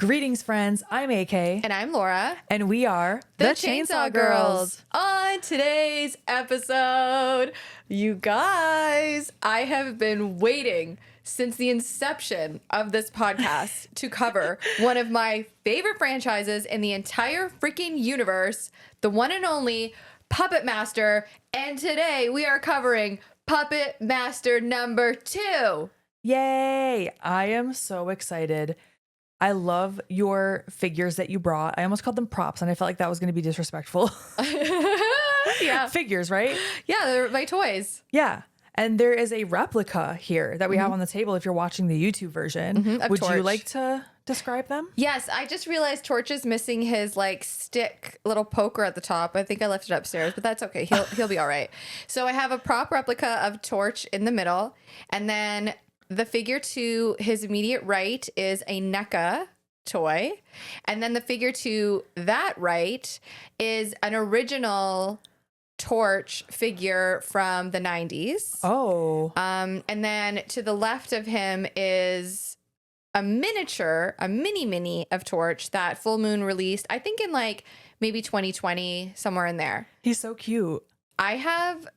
Greetings, friends. I'm AK. And I'm Laura. And we are the Chainsaw Girls. On today's episode, you guys, I have been waiting since the inception of this podcast to cover one of my favorite franchises in the entire freaking universe, the one and only Puppet Master. And today we are covering Puppet Master number 2. Yay! I am so excited. I love your figures that you brought. I almost called them props, and I felt like that was going to be disrespectful. Yeah. Figures, right? Yeah, they're my toys. Yeah. And there is a replica here that we have on the table if you're watching the YouTube version. Would Torch. you like to describe them? Yes, I just realized Torch is missing his like stick little poker at the top. I think I left it upstairs, but that's okay. He'll be all right. So I have a prop replica of Torch in the middle, and then the figure to his immediate right is a NECA toy. And then the figure to that right is an original Torch figure from the 90s. Oh. And then to the left of him is a mini of Torch that Full Moon released, I think in like maybe 2020, somewhere in there. He's so cute. I have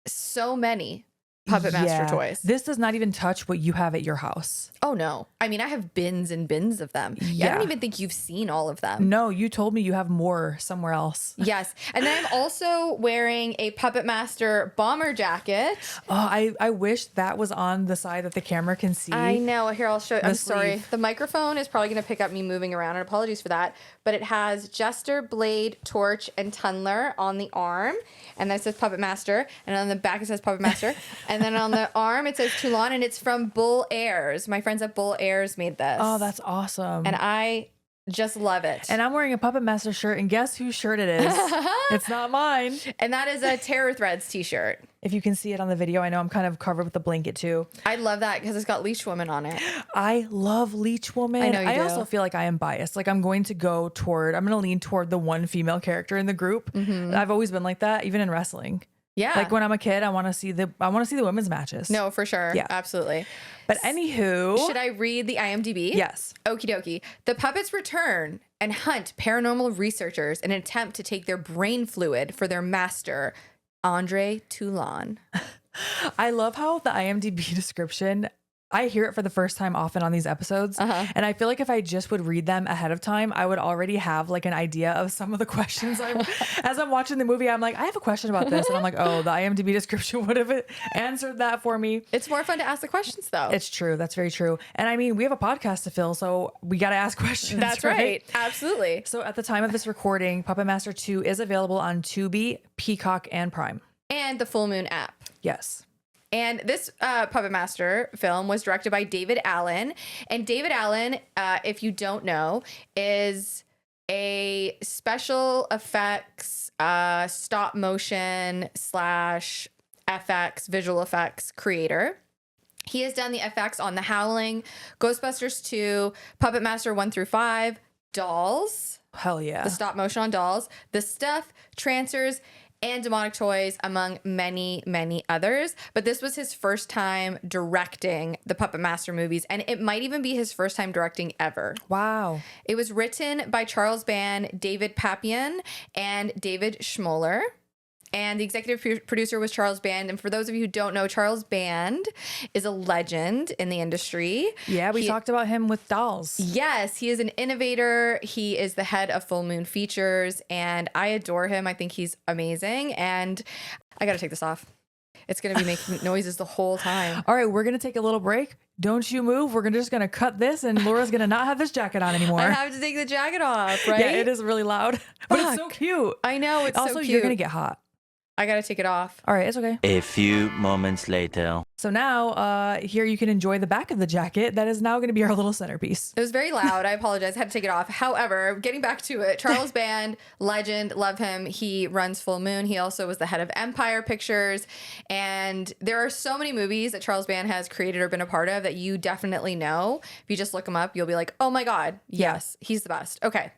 so many Puppet Master toys. This does not even touch what you have at your house. Oh, no. I mean, I have bins and bins of them. Yeah. I don't even think you've seen all of them. No, you told me you have more somewhere else. Yes. And then I'm also wearing a Puppet Master bomber jacket. Oh, I wish that was on the side that the camera can see. I know. Here, I'll show you. I'm sorry. sleeve. The microphone is probably going to pick up me moving around, and apologies for that. But it has Jester, Blade, Torch, and Tunneler on the arm. And that says Puppet Master. And on the back, it says Puppet Master. And then on the arm, it says Toulon, and it's from Bull Airs. My friends at Bull Airs made this. Oh, that's awesome. And I just love it. And I'm wearing a Puppet Master shirt, and guess whose shirt it is? It's not mine. And that is a Terror Threads t-shirt. If you can see it on the video, I know I'm kind of covered with the blanket too. I love that because it's got Leech Woman on it. I love Leech Woman. I know you do. also feel like I am biased. Like I'm going to lean toward the one female character in the group. I've always been like that, even in wrestling. Yeah. Like when I'm a kid, I want to see the women's matches. No, for sure. Yeah. Absolutely. But anywho. Should I read the IMDb? Yes. Okie dokie. The puppets return and hunt paranormal researchers in an attempt to take their brain fluid for their master, Andre Toulon. I love how the IMDb description, I hear it for the first time often on these episodes. And I feel like if I just would read them ahead of time, I would already have like an idea of some of the questions. As I'm watching the movie, I'm like, I have a question about this. And I'm like, oh, the IMDb description would have answered that for me. It's more fun to ask the questions, though. It's true. That's very true. And I mean, we have a podcast to fill, so we got to ask questions. That's right. Absolutely. So at the time of this recording, Puppet Master 2 is available on Tubi, Peacock, and Prime. And the Full Moon app. Yes. And this Puppet Master film was directed by David Allen. And David Allen, if you don't know, is a special effects, stop motion / FX, visual effects creator. He has done the effects on The Howling, Ghostbusters 2, Puppet Master 1 through 5, Dolls. Hell yeah. The stop motion on Dolls, The Stuff, Trancers, and Demonic Toys, among many, many others. But this was his first time directing the Puppet Master movies, and it might even be his first time directing ever. Wow. It was written by Charles Band, David Papien, and David Schmoller. And the executive producer was Charles Band. And for those of you who don't know, Charles Band is a legend in the industry. Yeah, we talked about him with Dolls. Yes, he is an innovator. He is the head of Full Moon Features, and I adore him. I think he's amazing. And I got to take this off. It's going to be making noises the whole time. All right, we're going to take a little break. Don't you move. We're just going to cut this, and Laura's going to not have this jacket on anymore. I have to take the jacket off, right? Yeah, it is really loud, but it's so cute. I know, it's also, so cute. you're going to get hot. I got to take it off. All right, it's okay. A few moments later. So now here you can enjoy the back of the jacket. That is now going to be our little centerpiece. It was very loud. I apologize. I had to take it off. However, getting back to it, Charles Band, legend, love him. He runs Full Moon. He also was the head of Empire Pictures. And there are so many movies that Charles Band has created or been a part of that you definitely know. If you just look him up, you'll be like, oh my God, yes, he's the best. Okay.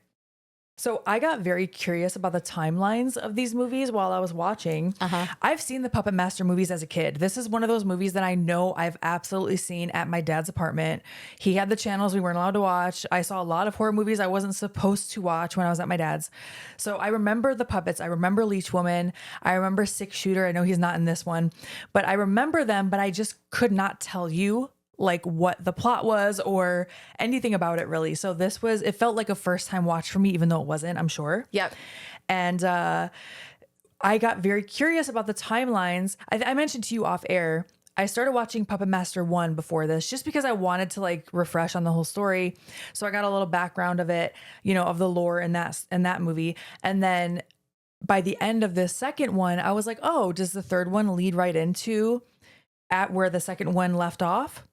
So I got very curious about the timelines of these movies while I was watching. I've seen the Puppet Master movies as a kid. This is one of those movies that I know I've absolutely seen at my dad's apartment. He had the channels we weren't allowed to watch. I saw a lot of horror movies I wasn't supposed to watch when I was at my dad's. So I remember the puppets. I remember Leech Woman. I remember Six Shooter. I know he's not in this one, but I remember them, but I just could not tell you like what the plot was or anything about it really. So it felt like a first time watch for me, even though it wasn't, I'm sure. Yep. And I got very curious about the timelines. I mentioned to you off air, I started watching Puppet Master 1 before this just because I wanted to like refresh on the whole story. So I got a little background of it, of the lore in that movie. And then by the end of this second one, I was like, oh, does the third one lead right into at where the second one left off?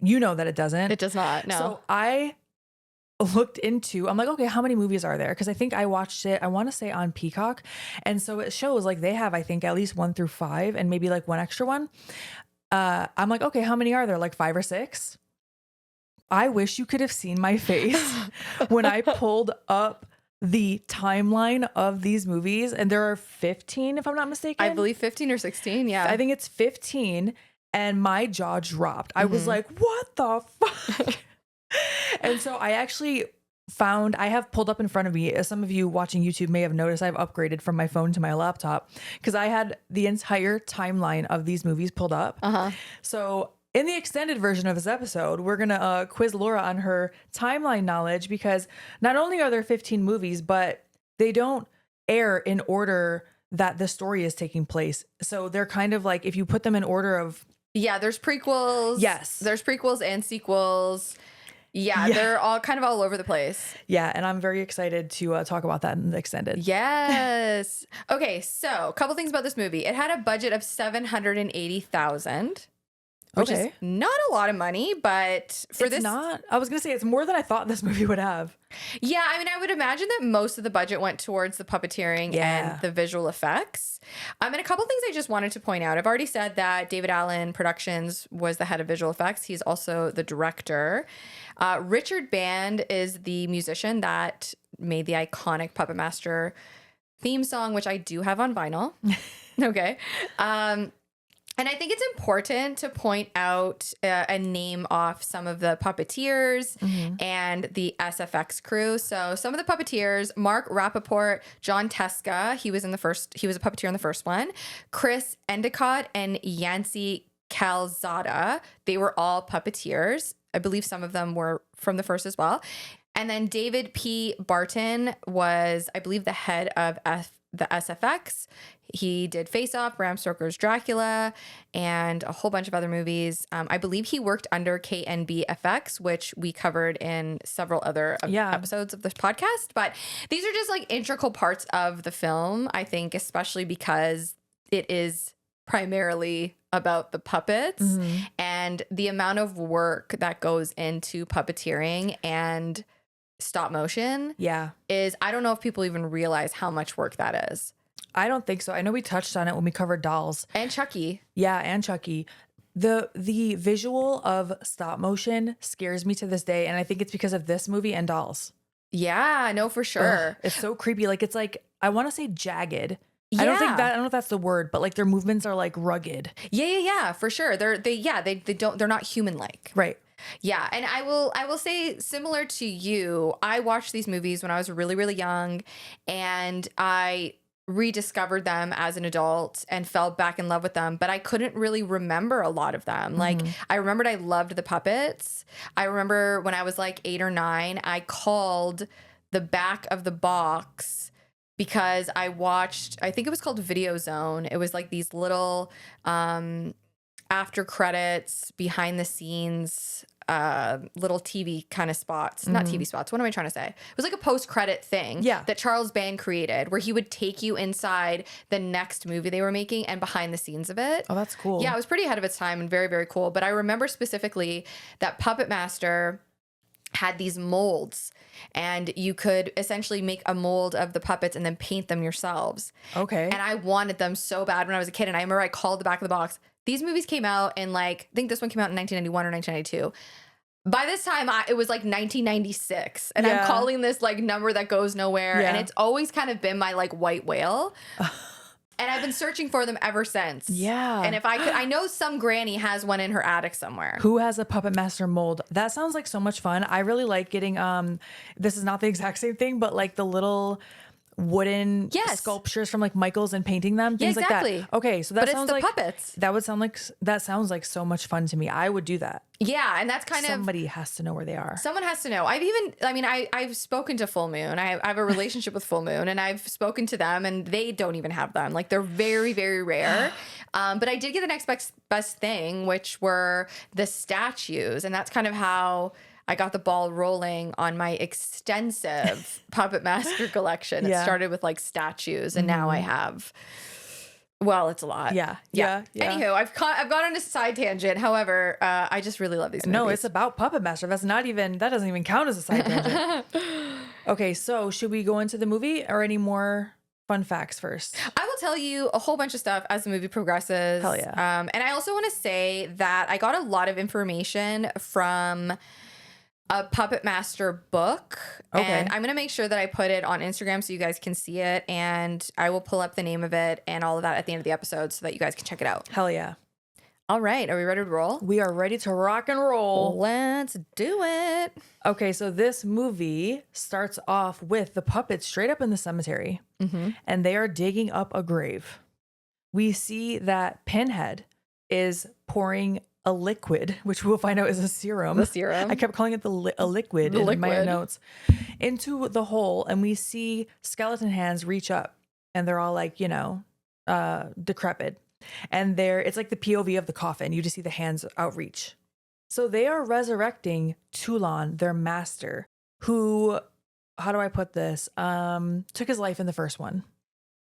You know that it doesn't. It does not. No. So I looked into, I'm like, okay, how many movies are there? Because I think I watched it, I want to say on Peacock. And so it shows like they have, I think, at least 1 through 5 and maybe like one extra one. I'm like, okay, how many are there? Like 5 or 6? I wish you could have seen my face when I pulled up the timeline of these movies, and there are 15 if I'm not mistaken. I believe 15 or 16. Yeah. I think it's 15, and my jaw dropped. I was like, what the fuck? And so I actually I have pulled up in front of me, as some of you watching YouTube may have noticed, I've upgraded from my phone to my laptop because I had the entire timeline of these movies pulled up. So in the extended version of this episode, we're going to quiz Laura on her timeline knowledge, because not only are there 15 movies, but they don't air in order that the story is taking place. So they're kind of like, if you put them in order of... Yeah, there's prequels. Yes. There's prequels and sequels. Yeah, they're all kind of all over the place. Yeah, and I'm very excited to talk about that in the extended. Yes. Okay, so a couple things about this movie. It had a budget of $780,000. Which is not a lot of money, but It's not. I was going to say it's more than I thought this movie would have. Yeah, I mean, I would imagine that most of the budget went towards the puppeteering and the visual effects. And a couple things I just wanted to point out. I've already said that David Allen Productions was the head of visual effects. He's also the director. Richard Band is the musician that made the iconic Puppet Master theme song, which I do have on vinyl. Okay. And I think it's important to point out and name off some of the puppeteers and the SFX crew. So some of the puppeteers: Mark Rappaport, John Teska, he was a puppeteer in the first one, Chris Endicott and Yancey Calzada. They were all puppeteers. I believe some of them were from the first as well. And then David P. Barton was, I believe, the head of the SFX. He did Face Off, Bram Stoker's Dracula, and a whole bunch of other movies. I believe he worked under KNB FX, which we covered in several other episodes of this podcast. But these are just like integral parts of the film, I think, especially because it is primarily about the puppets and the amount of work that goes into puppeteering and stop motion is, I don't know if people even realize how much work that is. I don't think so. I know we touched on it when we covered Dolls. And Chucky. Yeah, and Chucky. The visual of stop motion scares me to this day, and I think it's because of this movie and Dolls. Yeah, no, for sure. Ugh, it's so creepy. Like, it's like, I want to say jagged. Yeah. I don't know if that's the word, but like their movements are like rugged. Yeah, for sure. They're not human like. Right. Yeah, and I will say, similar to you, I watched these movies when I was really, really young, and I rediscovered them as an adult and fell back in love with them, but I couldn't really remember a lot of them. Like, I remembered I loved the puppets. I remember when I was like 8 or 9, I called the back of the box because I watched, I think it was called Video Zone. It was like these little after credits, behind the scenes, little TV kind of spots, not TV spots. What am I trying to say? It was like a post-credit thing that Charles Band created where he would take you inside the next movie they were making and behind the scenes of it. Oh, that's cool. Yeah, it was pretty ahead of its time and very, very cool. But I remember specifically that Puppet Master had these molds, and you could essentially make a mold of the puppets and then paint them yourselves. Okay. And I wanted them so bad when I was a kid, and I remember I called the back of the box. These movies came out in, like, I think this one came out in 1991 or 1992. by this time it was like 1996 and I'm calling this like number that goes nowhere. And it's always kind of been my like white whale. And I've been searching for them ever since. Yeah. And if I know some granny has one in her attic somewhere. Who has a Puppet Master mold? That sounds like so much fun. I really like getting, this is not the exact same thing, but like the little wooden sculptures from like Michael's and painting them, things like that. Okay, so that sounds like puppets. That sounds like so much fun to me. I would do that. Yeah, and that's somebody has to know where they are. Someone has to know. I've spoken to Full Moon. I have a relationship with Full Moon, and I've spoken to them, and they don't even have them. Like they're very, very rare. But I did get the next best thing, which were the statues, and that's kind of how I got the ball rolling on my extensive Puppet Master collection. It started with like statues, and now I have. Well, it's a lot. Yeah. Anywho, I've gone on a side tangent. However, I just really love these movies. No, it's about Puppet Master. That doesn't even count as a side tangent. Okay, so should we go into the movie or any more fun facts first? I will tell you a whole bunch of stuff as the movie progresses. Hell yeah. And I also want to say that I got a lot of information from a Puppet Master book. Okay. And I'm going to make sure that I put it on Instagram so you guys can see it. And I will pull up the name of it and all of that at the end of the episode so that you guys can check it out. Hell yeah. All right. Are we ready to roll? We are ready to rock and roll. Let's do it. Okay, so this movie starts off with the puppets straight up in the cemetery. And they are digging up a grave. We see that Pinhead is pouring a liquid, which we'll find out is a serum. The serum. I kept calling it a liquid in my notes. Into the hole, and we see skeleton hands reach up, and they're all like, decrepit. And it's like the POV of the coffin. You just see the hands outreach. So they are resurrecting Toulon, their master, who, how do I put this? Took his life in the first one.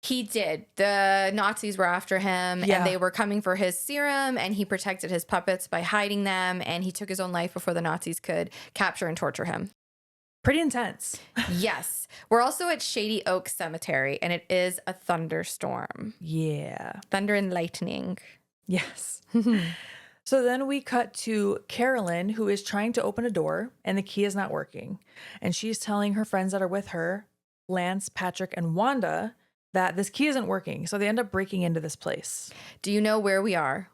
He did. The Nazis were after him and they were coming for his serum, and he protected his puppets by hiding them, and he took his own life before the Nazis could capture and torture him. Pretty intense. Yes. We're also at Shady Oak Cemetery, and it is a thunderstorm. Yeah. Thunder and lightning. Yes. So then we cut to Carolyn, who is trying to open a door, and the key is not working. And she's telling her friends that are with her, Lance, Patrick, and Wanda, that this key isn't working. So they end up breaking into this place. Do you know where we are?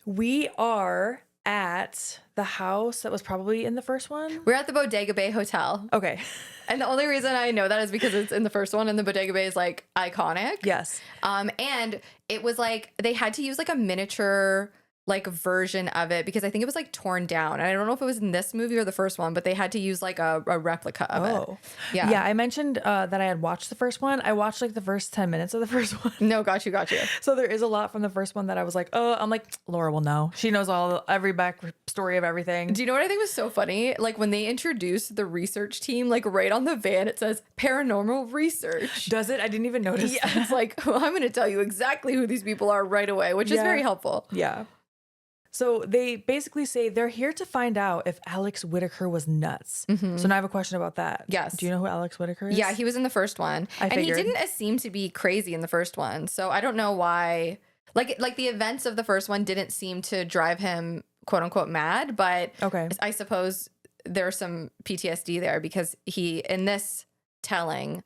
We are at the house that was probably in the first one. We're at the Bodega Bay Hotel. Okay. And the only reason I know that is because it's in the first one, and the Bodega Bay is like iconic. Yes. And it was like they had to use like a miniature like version of it because I think it was like torn down. And I don't know if it was in this movie or the first one, but they had to use like a replica of it. Yeah. Yeah. I mentioned that I had watched the first one. I watched like the first 10 minutes of the first one. No, got you. So there is a lot from the first one that I was like, oh, I'm like, Laura will know. She knows every back story of everything. Do you know what I think was so funny? Like when they introduced the research team, like right on the van, it says paranormal research. Does it? I didn't even notice. Yeah. It's like, well, I'm going to tell you exactly who these people are right away, which is very helpful. Yeah. So they basically say they're here to find out if Alex Whitaker was nuts. So now I have a question about that. Yes. Do you know who Alex Whitaker is? Yeah, he was in the first one. And he didn't seem to be crazy in the first one. So I don't know why. Like the events of the first one didn't seem to drive him, quote unquote, mad. But I suppose there's some PTSD there because in this telling,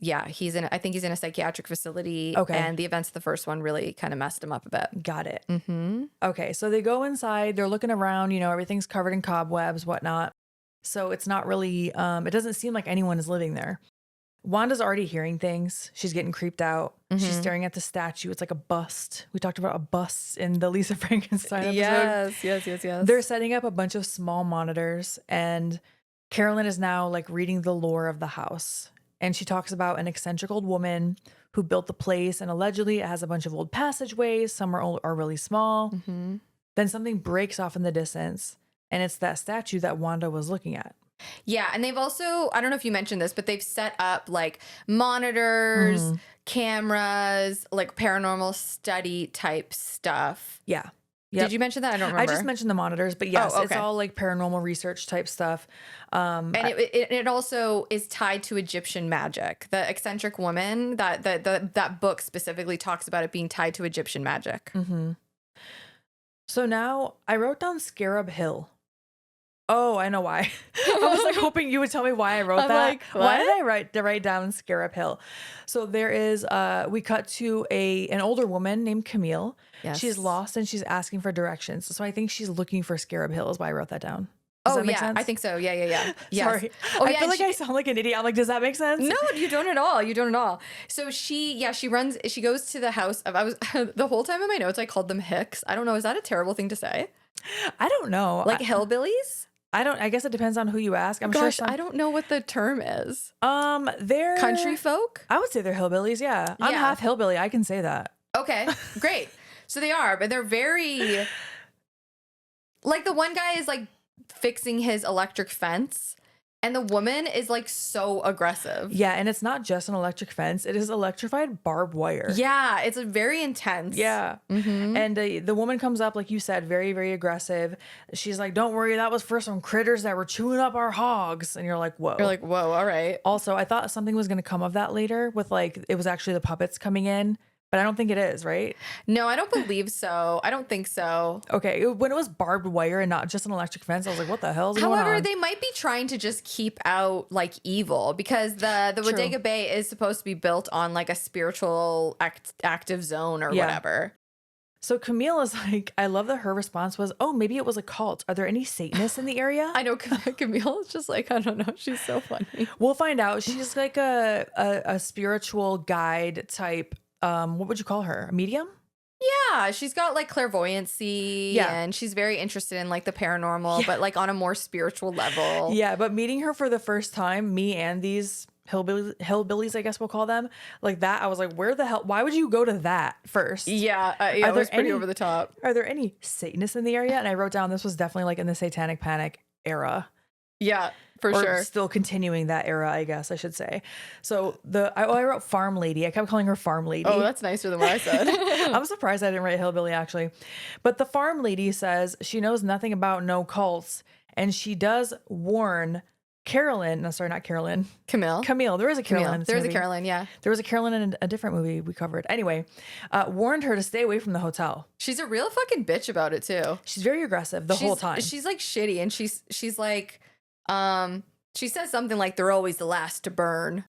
I think he's in a psychiatric facility. Okay. And the events of the first one really kind of messed him up a bit. Got it. Okay. So they go inside, they're looking around, everything's covered in cobwebs, whatnot. So it's not really, it doesn't seem like anyone is living there. Wanda's already hearing things. She's getting creeped out. She's staring at the statue. It's like a bust. We talked about a bust in the Lisa Frankenstein episode. Yes. They're setting up a bunch of small monitors, and Carolyn is now like reading the lore of the house. And she talks about an eccentric old woman who built the place, and allegedly it has a bunch of old passageways. Some are really small. Then something breaks off in the distance, and it's that statue that Wanda was looking at. Yeah, and they've also, I don't know if you mentioned this, but they've set up like monitors, cameras, like paranormal study type stuff. Yeah. Yep. Did you mention that? I don't remember. I just mentioned the monitors, but yes, it's all like paranormal research type stuff. And it also is tied to Egyptian magic. The eccentric woman, that book specifically talks about it being tied to Egyptian magic. So now I wrote down Scarab Hill. Oh, I know why. I was like hoping you would tell me why I wrote I'm that. like, Why did what? I write down Scarab Hill? So there is we cut to an older woman named Camille. Yes. She's lost and she's asking for directions. So I think she's looking for Scarab Hill is why I wrote that down. Does that make sense? I think so. Yeah. Yes. Sorry. Oh, I yeah, feel and like I sound like an idiot. I'm like, does that make sense? No, you don't at all. You don't at all. So she goes to the house of, the whole time in my notes, I called them hicks. I don't know. Is that a terrible thing to say? I don't know. Like hillbillies? I guess it depends on who you ask. I'm Gosh, sure I don't know what the term is. they're Country folk? I would say they're hillbillies, yeah. I'm Yeah. half hillbilly. I can say that. Okay, great. So they are, but they're very, like the one guy is like fixing his electric fence and the woman is like so aggressive. Yeah, and it's not just an electric fence. It is electrified barbed wire. Yeah, it's very intense. Yeah. Mm-hmm. And the woman comes up, like you said, very, very aggressive. She's like, don't worry, that was for some critters that were chewing up our hogs. And you're like, whoa. You're like, whoa, all right. Also, I thought something was going to come of that later with like, it was actually the puppets coming in, but I don't think it is, right? No, I don't believe so. I don't think so. Okay. When it was barbed wire and not just an electric fence, I was like, what the hell is going However, on? they might be trying to just keep out like evil because the Bodega Bay is supposed to be built on like a spiritual active zone or whatever. So Camille is like, I love that her response was, oh, maybe it was a cult. Are there any Satanists in the area? I know Camille is just like, I don't know. She's so funny. We'll find out. She's like a spiritual guide type. What would you call her? A medium? Yeah, she's got like clairvoyancy and she's very interested in like the paranormal, but like on a more spiritual level. Yeah, but meeting her for the first time, me and these hillbillies, I guess we'll call them, like that, I was like, where the hell? Why would you go to that first? Yeah, it was pretty over the top. Are there any Satanists in the area? And I wrote down this was definitely like in the Satanic Panic era. Yeah, for or sure. Still continuing that era, I guess I should say. So I wrote farm lady. I kept calling her farm lady. Oh, that's nicer than what I said. I'm surprised I didn't write hillbilly actually. But the farm lady says she knows nothing about no cults, and she does warn Carolyn. No, sorry, not Carolyn. Camille. There is a Carolyn. In this There's movie. a Carolyn, yeah. There was a Carolyn in a different movie we covered. Anyway, warned her to stay away from the hotel. She's a real fucking bitch about it too. She's very aggressive the whole time. She's like shitty, and she's like, she says something like they're always the last to burn.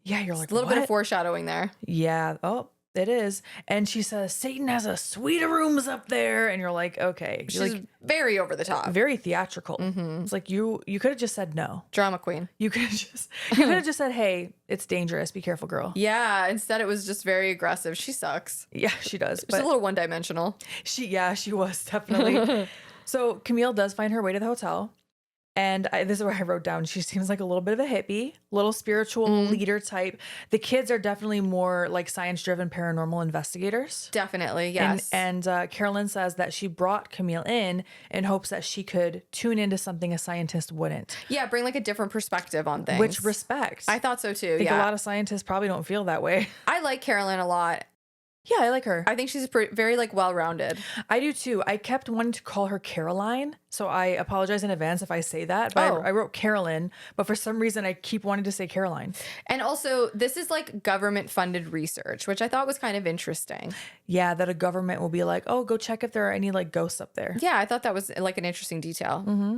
Yeah, you're like, a little bit of foreshadowing there. Yeah. Oh, it is. And she says Satan has a suite of rooms up there, and you're like, okay. She's like, very over the top, very theatrical. Mm-hmm. It's like you could have just said no. Drama queen. You could have just said, hey, it's dangerous. Be careful, girl. Yeah. Instead, it was just very aggressive. She sucks. Yeah, she does. She's a little one-dimensional. She was definitely. So Camille does find her way to the hotel. And this is where I wrote down, she seems like a little bit of a hippie, little spiritual leader type. The kids are definitely more like science-driven paranormal investigators. Definitely, yes. And Carolyn says that she brought Camille in hopes that she could tune into something a scientist wouldn't. Yeah, bring like a different perspective on things. Which respect. I thought so too, I think a lot of scientists probably don't feel that way. I like Carolyn a lot. Yeah, I like her. I think she's very like well-rounded. I do too. I kept wanting to call her Caroline, so I apologize in advance if I say that. But I wrote Carolyn, but for some reason I keep wanting to say Caroline. And also, this is like government-funded research, which I thought was kind of interesting. Yeah, that a government will be like, oh, go check if there are any like ghosts up there. Yeah, I thought that was like an interesting detail. Mm-hmm.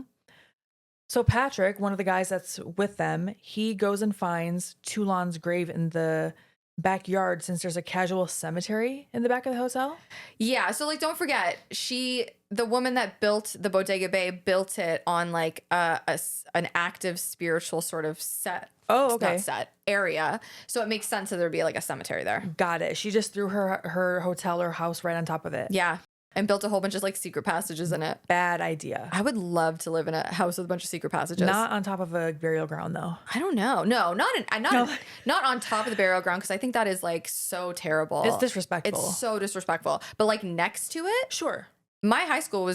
So Patrick, one of the guys that's with them, he goes and finds Toulon's grave in the backyard since there's a casual cemetery in the back of the hotel. Yeah, so like don't forget, the woman that built the Bodega Bay built it on like an active spiritual sort of set. Oh, okay. Not set area. So it makes sense that there'd be like a cemetery there. Got it. She just threw her hotel or house right on top of it. Yeah. And built a whole bunch of like secret passages in it. Bad idea. I would love to live in a house with a bunch of secret passages. Not on top of a burial ground though. I don't know. No, not on top of the burial ground, because I think that is like so terrible. It's disrespectful. It's so disrespectful. But like next to it, sure. My high school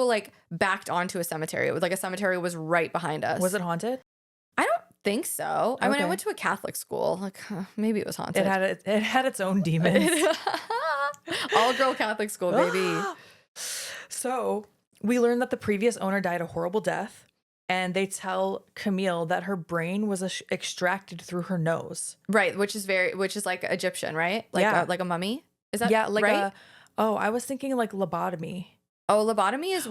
like backed onto a cemetery. It was like a cemetery was right behind us. Was it haunted? I don't think so. Okay. I mean, I went to a Catholic school. Like maybe it was haunted. It had its own demons. All girl Catholic school, baby. So we learned that the previous owner died a horrible death, and they tell Camille that her brain was extracted through her nose. Right, which is like Egyptian, right? Like yeah. Like a mummy. Is that like right? Oh, I was thinking like lobotomy. Oh, lobotomy is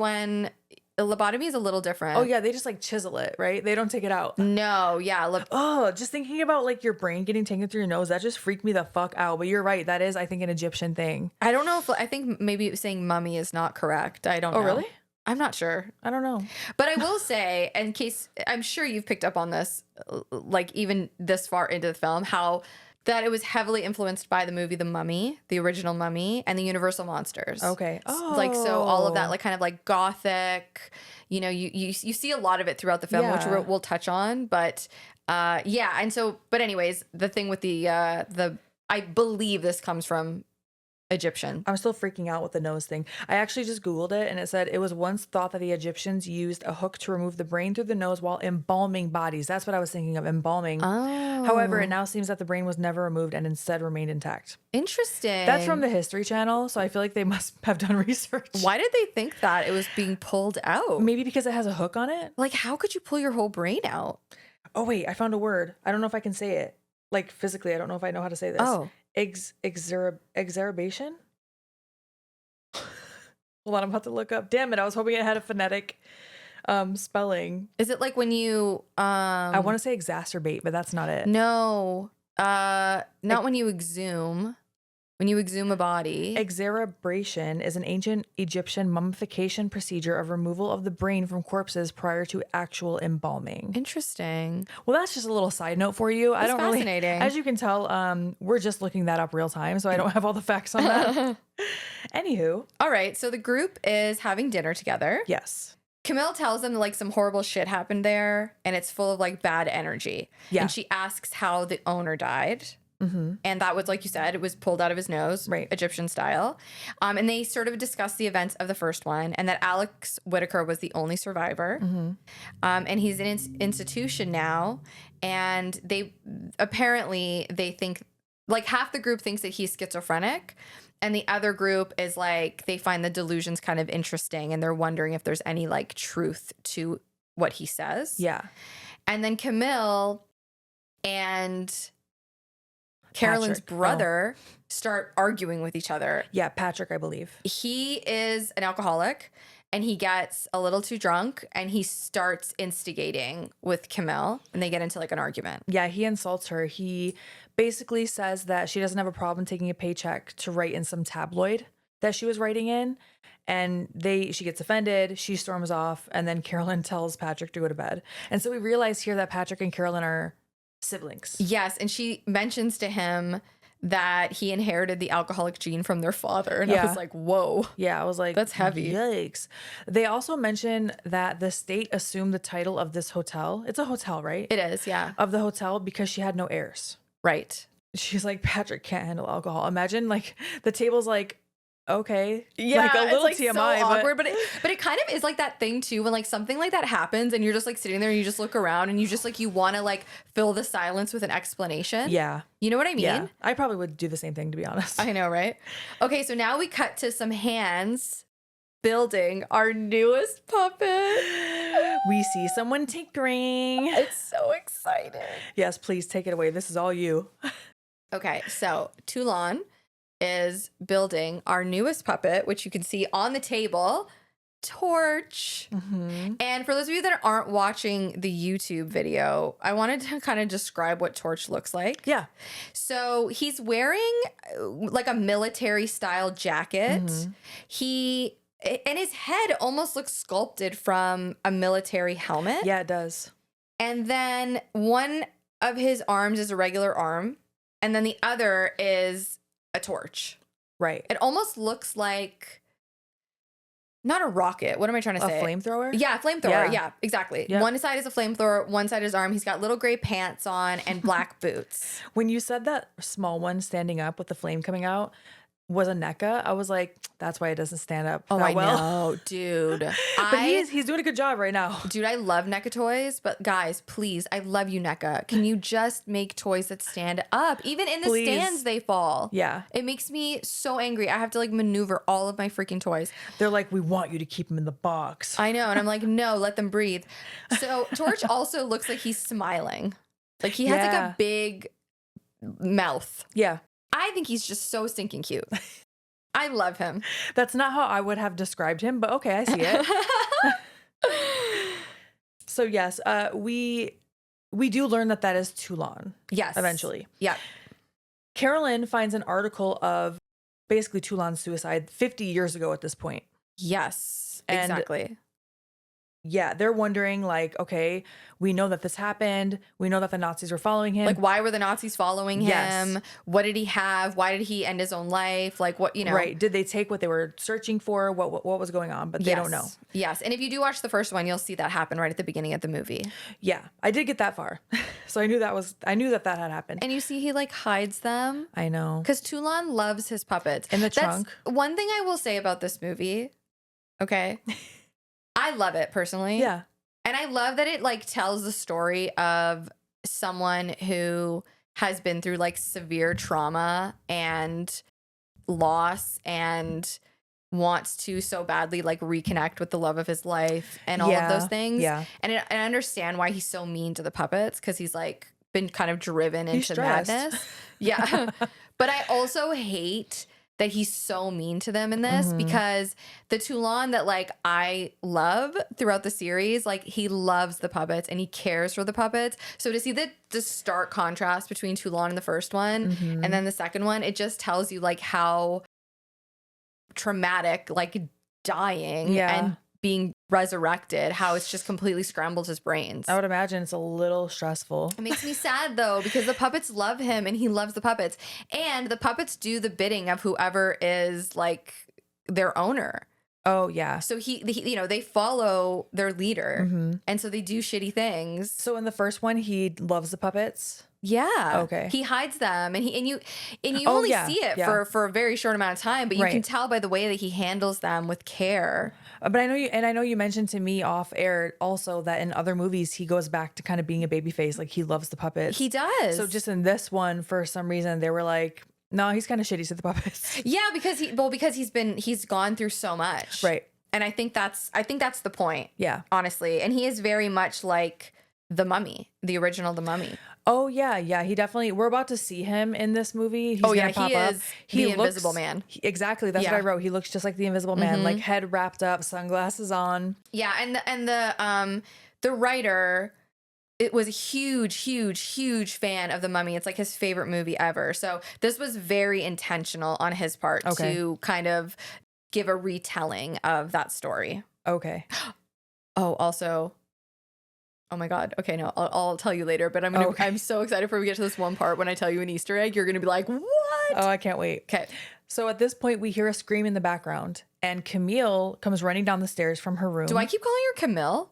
a little different. Oh yeah, they just like chisel it, right? They don't take it out. No, yeah. Oh, just thinking about like your brain getting taken through your nose, that just freaked me the fuck out. But you're right, that is, I think, an Egyptian thing. I don't know I think maybe saying mummy is not correct. I don't know. Oh, really? I'm not sure. I don't know. But I will say, in case, I'm sure you've picked up on this, like even this far into the film, how that it was heavily influenced by the movie The Mummy, the original Mummy, and the Universal Monsters. Okay. Oh. Like, so all of that, like kind of like gothic, you see a lot of it throughout the film, which we'll touch on. But yeah. And so, but anyways, the thing with I believe this comes from Egyptian. I'm still freaking out with the nose thing. I actually just Googled it and it said it was once thought that the Egyptians used a hook to remove the brain through the nose while embalming bodies. That's what I was thinking of, embalming. Oh. However, it now seems that the brain was never removed and instead remained intact. Interesting. That's from the History Channel, so I feel like they must have done research. Why did they think that it was being pulled out? Maybe because it has a hook on it? Like, how could you pull your whole brain out? Oh, wait, I found a word. I don't know if I can say it. Like, physically, I don't know if I know how to say this. Oh. Exacerbation? Hold on, I'm about to look up. Damn it, I was hoping it had a phonetic spelling. Is it like when you I want to say exacerbate, but that's not it. No. Not when you exhume. When you exhume a body. Exarabration is an ancient Egyptian mummification procedure of removal of the brain from corpses prior to actual embalming. Interesting. Well, that's just a little side note for you. That's fascinating. Really, as you can tell, we're just looking that up real time, so I don't have all the facts on that. Anywho. All right, so the group is having dinner together. Yes. Camille tells them like some horrible shit happened there, and it's full of like bad energy. Yeah. And she asks how the owner died. Mm-hmm. And that was, like you said, it was pulled out of his nose, right? Egyptian style. And they sort of discuss the events of the first one and that Alex Whitaker was the only survivor. Mm-hmm. And he's in an institution now. And they think like half the group thinks that he's schizophrenic. And the other group is like, they find the delusions kind of interesting. And they're wondering if there's any like truth to what he says. Yeah. And then Camille and Carolyn's brother start arguing with each other. Yeah, Patrick, I believe. He is an alcoholic and he gets a little too drunk and he starts instigating with Camille and they get into like an argument. Yeah, he insults her. He basically says that she doesn't have a problem taking a paycheck to write in some tabloid that she was writing in. And she gets offended, she storms off, and then Carolyn tells Patrick to go to bed. And so we realize here that Patrick and Carolyn are siblings. Yes, and she mentions to him that he inherited the alcoholic gene from their father. And I was like, whoa. Yeah, I was like, that's heavy. Yikes. They also mention that the state assumed the title of this hotel. It's a hotel, right? It is, yeah. Of the hotel because she had no heirs. Right. She's like, Patrick can't handle alcohol. Imagine like the table's like, okay. Yeah, like a little it's like TMI, so awkward, but it kind of is like that thing too when like something like that happens and you're just like sitting there and you just look around and you just like you want to like fill the silence with an explanation. Yeah. You know what I mean? Yeah. I probably would do the same thing, to be honest. I know, right? Okay, so now we cut to some hands building our newest puppet. We see someone tinkering. It's so exciting. Yes, please take it away. This is all you. Okay, so Toulon is building our newest puppet, which you can see on the table, Torch. Mm-hmm. And for those of you that aren't watching the YouTube video, I wanted to kind of describe what Torch looks like. Yeah. So he's wearing like a military style jacket. Mm-hmm. And his head almost looks sculpted from a military helmet. Yeah, it does. And then one of his arms is a regular arm, and then the other is a torch. Right. It almost looks like not a rocket. What am I trying to say? A flamethrower? Yeah, flamethrower. Yeah, exactly. Yep. One side is a flamethrower, one side is arm. He's got little gray pants on and black boots. When you said that small one standing up with the flame coming out was a NECA, I was like, that's why it doesn't stand up that well. Know, dude. But he's doing a good job right now. Dude, I love NECA toys, but guys, please, I love you, NECA. Can you just make toys that stand up? Even in the stands, they fall. Yeah. It makes me so angry. I have to like maneuver all of my freaking toys. They're like, we want you to keep them in the box. I know. And I'm like, no, let them breathe. So Torch also looks like he's smiling. Like he has like a big mouth. Yeah. I think he's just so stinking cute. I love him. That's not how I would have described him, but okay, I see it. So yes, we do learn that is Toulon. Yes. Eventually. Yeah. Carolyn finds an article of basically Toulon's suicide 50 years ago at this point. Yes. And exactly. Yeah, they're wondering like, okay, we know that this happened. We know that the Nazis were following him. Like, why were the Nazis following Yes. him? What did he have? Why did he end his own life? Like, what, you know? Right. Did they take what they were searching for? What was going on? But they don't know. Yes. And if you do watch the first one, you'll see that happen right at the beginning of the movie. Yeah, I did get that far. So I knew that had happened. And you see he like hides them. I know. Because Toulon loves his puppets. In the trunk. One thing I will say about this movie, okay? I love it personally. Yeah. And I love that it like tells the story of someone who has been through like severe trauma and loss and wants to so badly like reconnect with the love of his life and all of those things. Yeah. And I understand why he's so mean to the puppets, because he's like been kind of driven into madness. Yeah. But I also hate that he's so mean to them in this, because the Toulon that like I love throughout the series, like he loves the puppets and he cares for the puppets. So to see the stark contrast between Toulon in the first one and then the second one, it just tells you like how traumatic, like dying and being resurrected, how it's just completely scrambled his brains. I would imagine it's a little stressful. It makes me sad though, because the puppets love him and he loves the puppets, and the puppets do the bidding of whoever is like their owner. Oh yeah. So he you know, they follow their leader, and so they do shitty things. So in the first one, he loves the puppets. Yeah. Okay. He hides them, and you only see it for a very short amount of time, but you can tell by the way that he handles them with care. But I know you mentioned to me off air also that in other movies he goes back to kind of being a baby face, like he loves the puppets. He does. So just in this one, for some reason, they were like, no, he's kind of shitty to the puppets. Yeah, because he's gone through so much. Right. And I think that's the point. Yeah. Honestly. And he is very much like the Mummy, the original The Mummy. Oh yeah, yeah. He definitely. We're about to see him in this movie. He's gonna pop up. He the Invisible Man. Exactly. That's what I wrote. He looks just like the Invisible Man, like head wrapped up, sunglasses on. Yeah, and the writer, it was a huge fan of The Mummy. It's like his favorite movie ever. So this was very intentional on his part to kind of give a retelling of that story. Okay. Oh, also. Oh my God. Okay, no, I'll tell you later, but I'm so excited for we get to this one part when I tell you an Easter egg. You're going to be like, what? Oh, I can't wait. Okay. So at this point, we hear a scream in the background, and Camille comes running down the stairs from her room. Do I keep calling her Camille?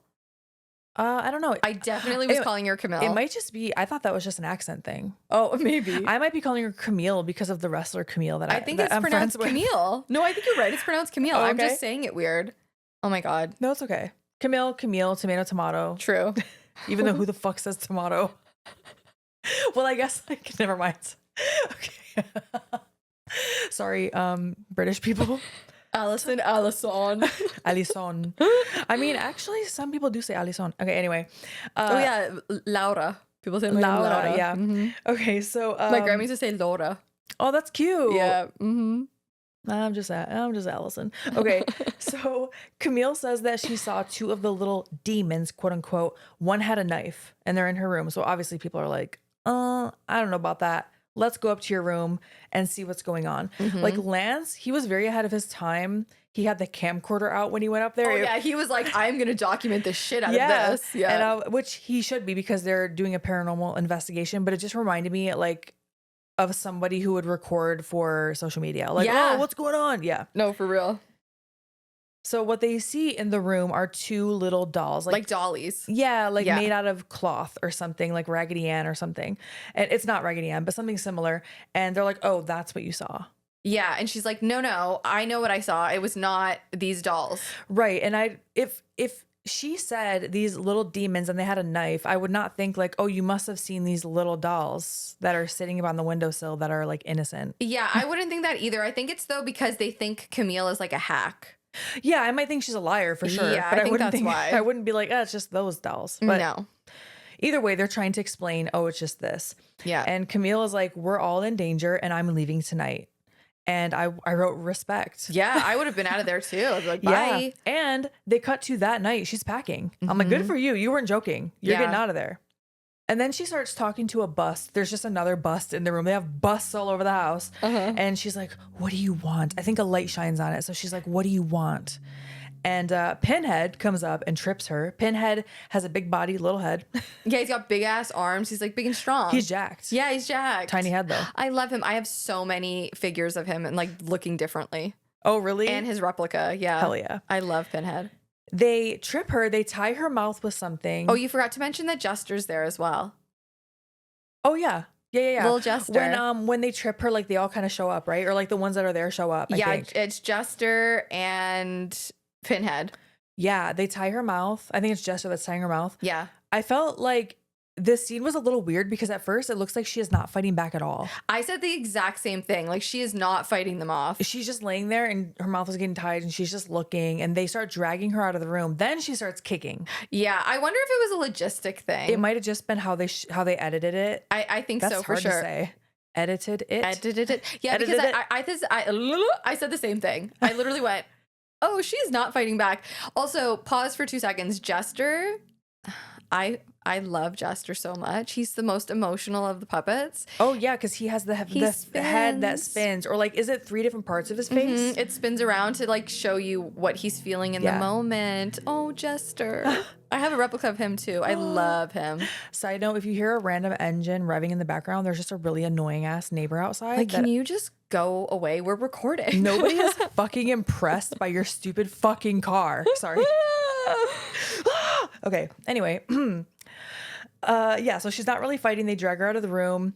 I don't know. I definitely was calling her Camille. It might just be, I thought that was just an accent thing. Oh, maybe. I might be calling her Camille because of the wrestler Camille that I think it's pronounced Camille. No, I think you're right. It's pronounced Camille. I'm just saying it weird. Oh my God. No, it's okay. Camille, tomato, tomato. True. Even though who the fuck says tomato? Well, I guess like never mind. Okay. Sorry, British people. Allison. Alison. I mean, actually, some people do say Alison. Okay, anyway. Oh yeah, Laura. People say Laura. Yeah. Okay, so my grandma used to say Laura. Oh, that's cute. Yeah. I'm just Allison. Okay, so Camille says that she saw two of the little demons, quote unquote. One had a knife, and they're in her room. So obviously, people are like, I don't know about that. Let's go up to your room and see what's going on. Like Lance, he was very ahead of his time. He had the camcorder out when he went up there. Oh yeah, he was like, I'm gonna document the shit out of this. Yeah, and which he should be, because they're doing a paranormal investigation. But it just reminded me like of somebody who would record for social media. Like, oh, what's going on? Yeah. No, for real. So what they see in the room are two little dolls. Like dollies. Yeah, like made out of cloth or something, like Raggedy Ann or something. And it's not Raggedy Ann, but something similar. And they're like, oh, that's what you saw. Yeah. And she's like, no, I know what I saw. It was not these dolls. Right. And if she said these little demons and they had a knife, I would not think like, oh, you must have seen these little dolls that are sitting on the windowsill that are like innocent. Yeah, I wouldn't think that either. I think it's though because they think Camille is like a hack. Yeah, I might think she's a liar for sure. Yeah, but I think that's why. I wouldn't be like, it's just those dolls. But no. Either way, they're trying to explain, oh, it's just this. Yeah. And Camille is like, we're all in danger and I'm leaving tonight. And I wrote respect. Yeah, I would have been out of there too. I'd be like, bye. Yeah. And they cut to that night. She's packing. I'm like, good for you. You weren't joking. You're getting out of there. And then she starts talking to a bust. There's just another bust in the room. They have busts all over the house. And she's like, what do you want? I think a light shines on it. So she's like, what do you want? And Pinhead comes up and trips her. Pinhead has a big body, little head. Yeah, he's got big ass arms. He's like big and strong. He's jacked. Yeah, he's jacked. Tiny head though. I love him. I have so many figures of him and like looking differently. Oh, really? And his replica. Yeah. Hell yeah. I love Pinhead. They trip her. They tie her mouth with something. Oh, you forgot to mention that Jester's there as well. Oh, yeah. Yeah. Little Jester. When they trip her, like they all kind of show up, right? Or like the ones that are there show up. I think. It's Jester and Pinhead. Yeah, they tie her mouth. I think it's Jester that's tying her mouth. Yeah. I felt like this scene was a little weird because at first it looks like she is not fighting back at all. I said the exact same thing. Like she is not fighting them off. She's just laying there and her mouth is getting tied and she's just looking and they start dragging her out of the room. Then she starts kicking. Yeah, I wonder if it was a logistic thing. It might have just been how they edited it. I think That's so for hard sure. to say. Edited it. Yeah, Edited because I said the same thing. I literally went, oh, she's not fighting back. Also, pause for 2 seconds. Jester, I love Jester so much. He's the most emotional of the puppets. Oh yeah, because he has the head that spins, or like, is it 3 different parts of his face? It spins around to like show you what he's feeling in the moment. Oh, Jester. I have a replica of him too. I love him. Side note, if you hear a random engine revving in the background, there's just a really annoying ass neighbor outside. Like, can you just go away? We're recording. Nobody is fucking impressed by your stupid fucking car. Sorry. Okay. Anyway. Yeah, so she's not really fighting. They drag her out of the room.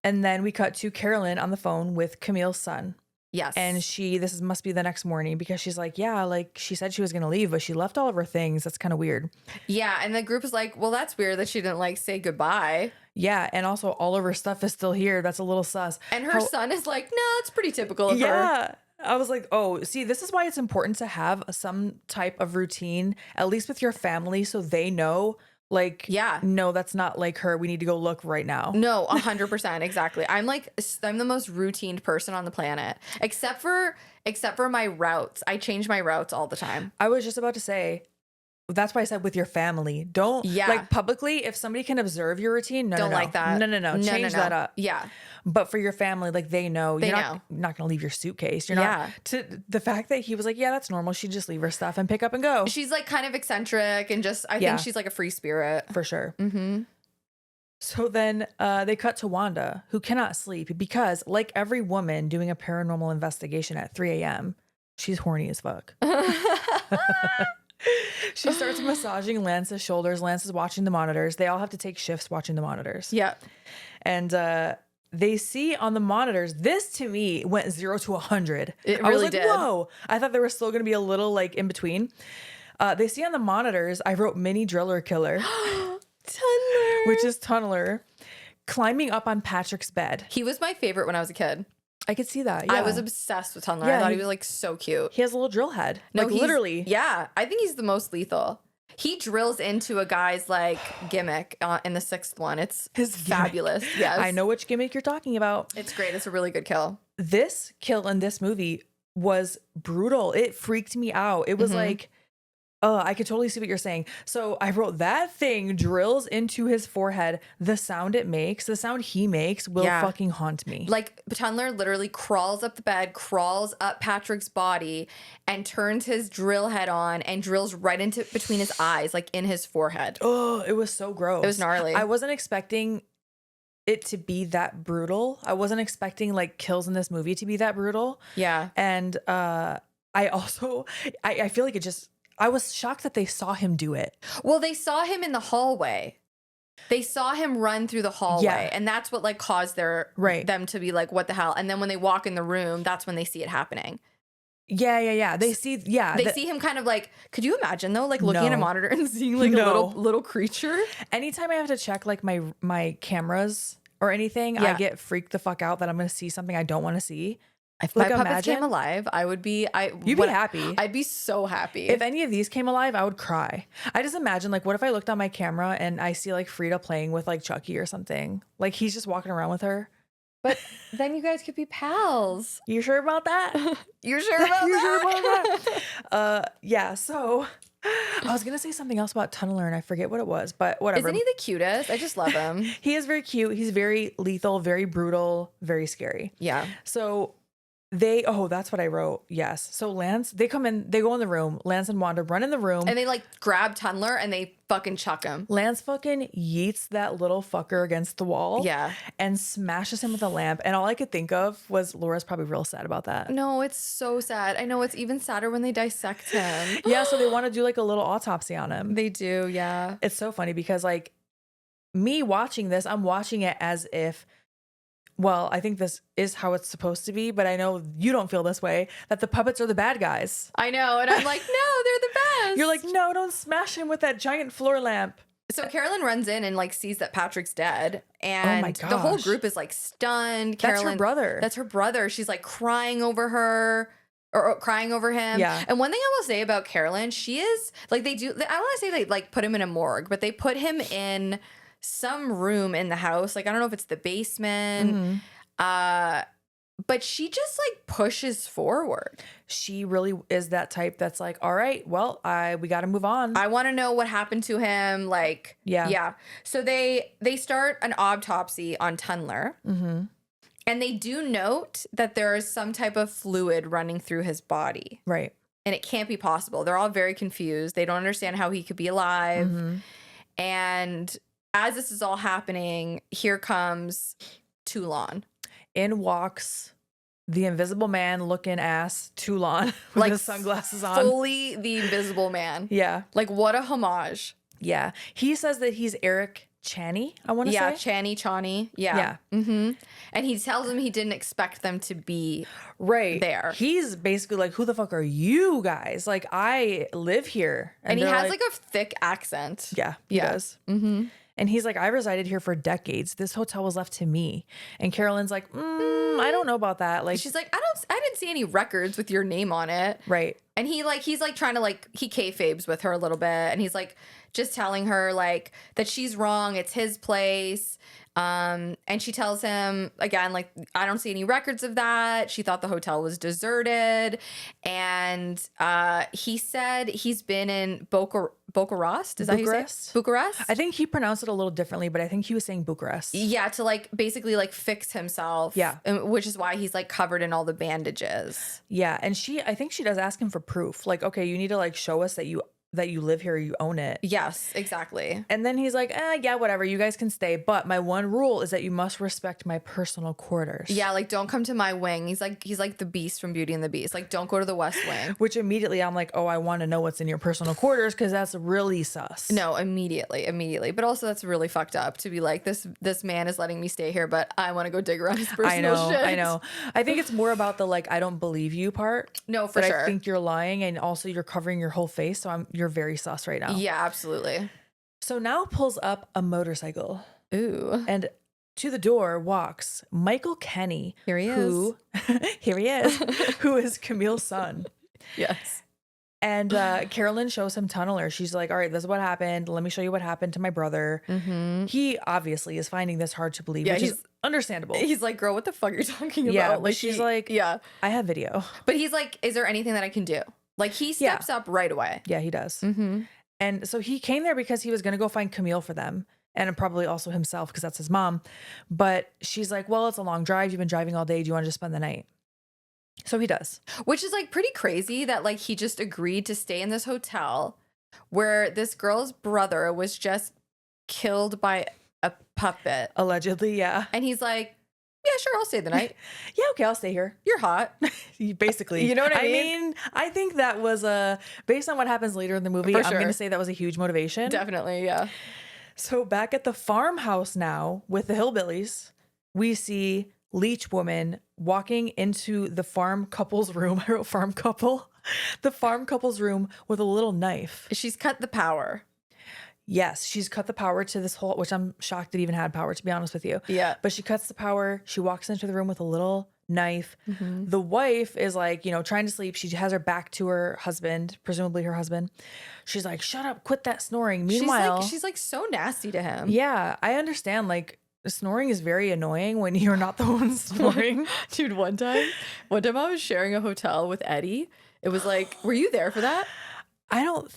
And then we cut to Carolyn on the phone with Camille's son. Yes. And this must be the next morning because she's like, yeah, like she said she was going to leave, but she left all of her things. That's kind of weird. Yeah. And the group is like, well, that's weird that she didn't like say goodbye. Yeah. And also all of her stuff is still here. That's a little sus. And her son is like, no, it's pretty typical of her. Yeah. I was like, oh, see, this is why it's important to have some type of routine, at least with your family, so they know. Like, yeah, no, that's not like her. We need to go look right now. No, 100%. Exactly. I'm the most routine person on the planet, except for my routes. I change my routes all the time. I was just about to say, that's why I said with your family. Don't like publicly, if somebody can observe your routine, no. Like that. No. Change that up. Yeah. But for your family, like they know. You're not going to leave your suitcase. You're not. To the fact that he was like, yeah, that's normal. She'd just leave her stuff and pick up and go. She's like kind of eccentric and just, I think she's like a free spirit. For sure. Mm-hmm. So then they cut to Wanda, who cannot sleep because, like every woman doing a paranormal investigation at 3 a.m., she's horny as fuck. She starts massaging Lance's shoulders. Lance is watching the monitors. They all have to take shifts watching the monitors. Yeah. And they see on the monitors, this to me went 0 to 100. It I was really like, did. Whoa. I thought there was still going to be a little like in between. They see on the monitors, I wrote mini driller killer. Tunneler. Which is Tunneler, climbing up on Patrick's bed. He was my favorite when I was a kid. I could see that. Yeah. I was obsessed with Tunneler. I thought he was like so cute. He has a little drill head. No, like literally. Yeah. I think he's the most lethal. He drills into a guy's like gimmick in the 6th one. It's fabulous. Yes. I know which gimmick you're talking about. It's great. It's a really good kill. This kill in this movie was brutal. It freaked me out. It was like, I could totally see what you're saying. So I wrote that thing drills into his forehead. The sound it makes, the sound he makes will fucking haunt me. Like Tunneler literally crawls up the bed, crawls up Patrick's body and turns his drill head on and drills right into between his eyes, like in his forehead. Oh, it was so gross. It was gnarly. I wasn't expecting it to be that brutal. I wasn't expecting like kills in this movie to be that brutal. Yeah. And I also, I feel like I was shocked that they saw him do it. Well, they saw him in the hallway. They saw him run through the hallway, and that's what like caused them to be like, what the hell? And then when they walk in the room, that's when they see it happening. Yeah. They see him kind of like, could you imagine though, like looking at a monitor and seeing like a little creature? Anytime I have to check like my cameras or anything, I get freaked the fuck out that I'm going to see something I don't want to see. If my puppets came alive, I would be. You'd be happy. I'd be so happy. If any of these came alive, I would cry. I just imagine like, what if I looked on my camera and I see like Frida playing with like Chucky or something? Like he's just walking around with her. But then you guys could be pals. You sure about that? You sure about You that? sure about that? Yeah. So I was gonna say something else about Tunneler, and I forget what it was, but whatever. Isn't he the cutest? I just love him. He is very cute. He's very lethal, very brutal, very scary. Yeah. So that's what I wrote. Yes. So Lance, they come in, they go in the room. Lance and Wanda run in the room. And they like grab Tunneler and they fucking chuck him. Lance fucking yeets that little fucker against the wall. Yeah. And smashes him with a lamp. And all I could think of was Laura's probably real sad about that. No, it's so sad. I know it's even sadder when they dissect him. Yeah. So they want to do like a little autopsy on him. They do. Yeah. It's so funny because like me watching this, I'm watching it as if, well, I think this is how it's supposed to be, but I know you don't feel this way, that the puppets are the bad guys. I know. And I'm like, no, they're the best. You're like, no, don't smash him with that giant floor lamp. So Carolyn runs in and like sees that Patrick's dead. Oh And my the whole gosh. group is like stunned. That's her Carolyn, brother. That's her brother. She's like crying over her. Or crying over him. Yeah. And one thing I will say about Carolyn, she is like, I don't want to say they like put him in a morgue, but they put him in some room in the house. Like, I don't know if it's the basement. Mhm. But she just like pushes forward. She really is that type that's like, all right, well, we got to move on. I want to know what happened to him. Like, Yeah. So they start an autopsy on Tunneler. Mm-hmm. And they do note that there is some type of fluid running through his body. Right. And it can't be possible. They're all very confused. They don't understand how he could be alive. Mm-hmm. And as this is all happening, here comes Toulon. In walks the invisible man looking ass Toulon with Like his sunglasses on. Fully the Invisible Man. Yeah. Like, what a homage. Yeah. He says that he's Eric Channy, I want to Yeah, say. Chani. Yeah. Yeah. Mm-hmm. And he tells him he didn't expect them to be Right. there. He's basically like, who the fuck are you guys? Like, I live here. And he they're has like a thick accent. yeah, he does. Mm-hmm. And he's like, I resided here for decades. This hotel was left to me. And Carolyn's like, I don't know about that. Like, She's like, I didn't see any records with your name on it. right. And he's like trying to like, he kayfabes with her a little bit. And he's like, just telling her like that she's wrong. It's his place. And she tells him again, like, I don't see any records of that. She thought the hotel was deserted. And he said he's been in Bucharest. Is that how you say it? Bucharest? Bucharest? I think he pronounced it a little differently, but I think he was saying Bucharest. Yeah, to like basically like fix himself. Yeah. Which is why he's like covered in all the bandages. Yeah. And I think she does ask him for proof. Like, okay, you need to like show us that you live here, you own it. Yes, exactly. And then he's like, yeah, whatever, you guys can stay. But my one rule is that you must respect my personal quarters. Yeah, like don't come to my wing. He's like the Beast from Beauty and the Beast. Like don't go to the West Wing. Which immediately I'm like, oh, I want to know what's in your personal quarters because that's really sus. No, immediately. But also that's really fucked up to be like, this man is letting me stay here, but I want to go dig around his personal shit. I know. I think it's more about the like, I don't believe you part. No, for but sure. I think you're lying, and also you're covering your whole face. So you're very sus right now. Yeah, absolutely. So now pulls up a motorcycle. Ooh. And to the door walks Michael Kenny. Here he who, here he is, who is Camille's son. Yes. And Carolyn shows him Tunneler. She's like, all right, this is what happened. Let me show you what happened to my brother. Mm-hmm. He obviously is finding this hard to believe, which is understandable. He's like, girl, what the fuck are you talking about? Yeah, like but she's like, yeah. I have video. But he's like, is there anything that I can do? Like he steps up right away. Yeah, he does. Mm-hmm. And so he came there because he was going to go find Camille for them, and probably also himself because that's his mom. But she's like, well, it's a long drive. You've been driving all day. Do you want to just spend the night? So he does. Which is like pretty crazy that like he just agreed to stay in this hotel where this girl's brother was just killed by a puppet. Allegedly, yeah. And he's like, yeah, sure, I'll stay the night. Yeah, okay, I'll stay here. You're hot. Basically. You know what I mean? I mean, I think that was based on what happens later in the movie, For I'm sure. going to say that was a huge motivation. Definitely, yeah. So back at the farmhouse now with the hillbillies, we see Leech Woman walking into the farm couple's room. I wrote farm couple. The farm couple's room with a little knife. She's cut the power. Yes, she's cut the power to this whole, which I'm shocked it even had power, to be honest with you. Yeah. But she cuts the power. She walks into the room with a little knife. Mm-hmm. The wife is like, trying to sleep. She has her back to her husband, presumably her husband. She's like, shut up, quit that snoring. Meanwhile, she's like so nasty to him. yeah, I understand. Like, Snoring is very annoying when you're not the one snoring. Dude, one time I was sharing a hotel with Eddie. It was like, were you there for that? I don't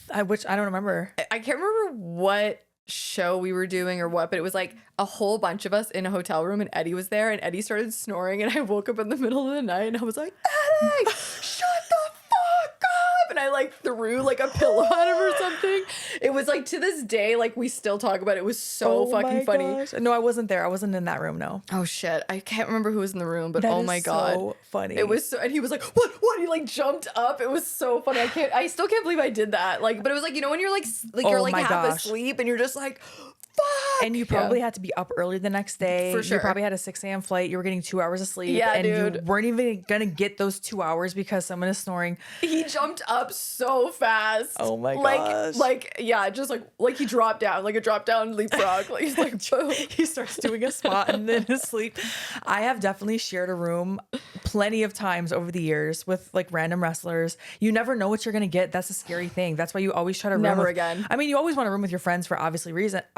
remember. I can't remember what show we were doing or what, but it was like a whole bunch of us in a hotel room and Eddie was there and Eddie started snoring and I woke up in the middle of the night and I was like, Eddie, shut the fuck up. And I like threw like a pillow at him or something. It was like to this day, like we still talk about it. It was so fucking funny. Gosh. No, I wasn't there. I wasn't in that room. No. Oh shit. I can't remember who was in the room, but That oh is my God. so funny. It was so, and he was like, what? He like jumped up. It was so funny. I still can't believe I did that. Like, but it was like, you know, when you're like you're Oh like my half gosh. asleep and you're just like, fuck. And you probably had to be up early the next day. For sure. You probably had a 6 a.m. flight. You were getting 2 hours of sleep. Yeah, and dude. you weren't even going to get those 2 hours because someone is snoring. He jumped up so fast. Oh my gosh. Like yeah, just like he dropped down, like a drop down leapfrog. Like he's like, boom. He starts doing a spot and then his sleep. I have definitely shared a room plenty of times over the years with like random wrestlers. You never know what you're going to get. That's a scary thing. That's why you always try to room Never with- again. I mean, you always want to room with your friends for obvious reasons.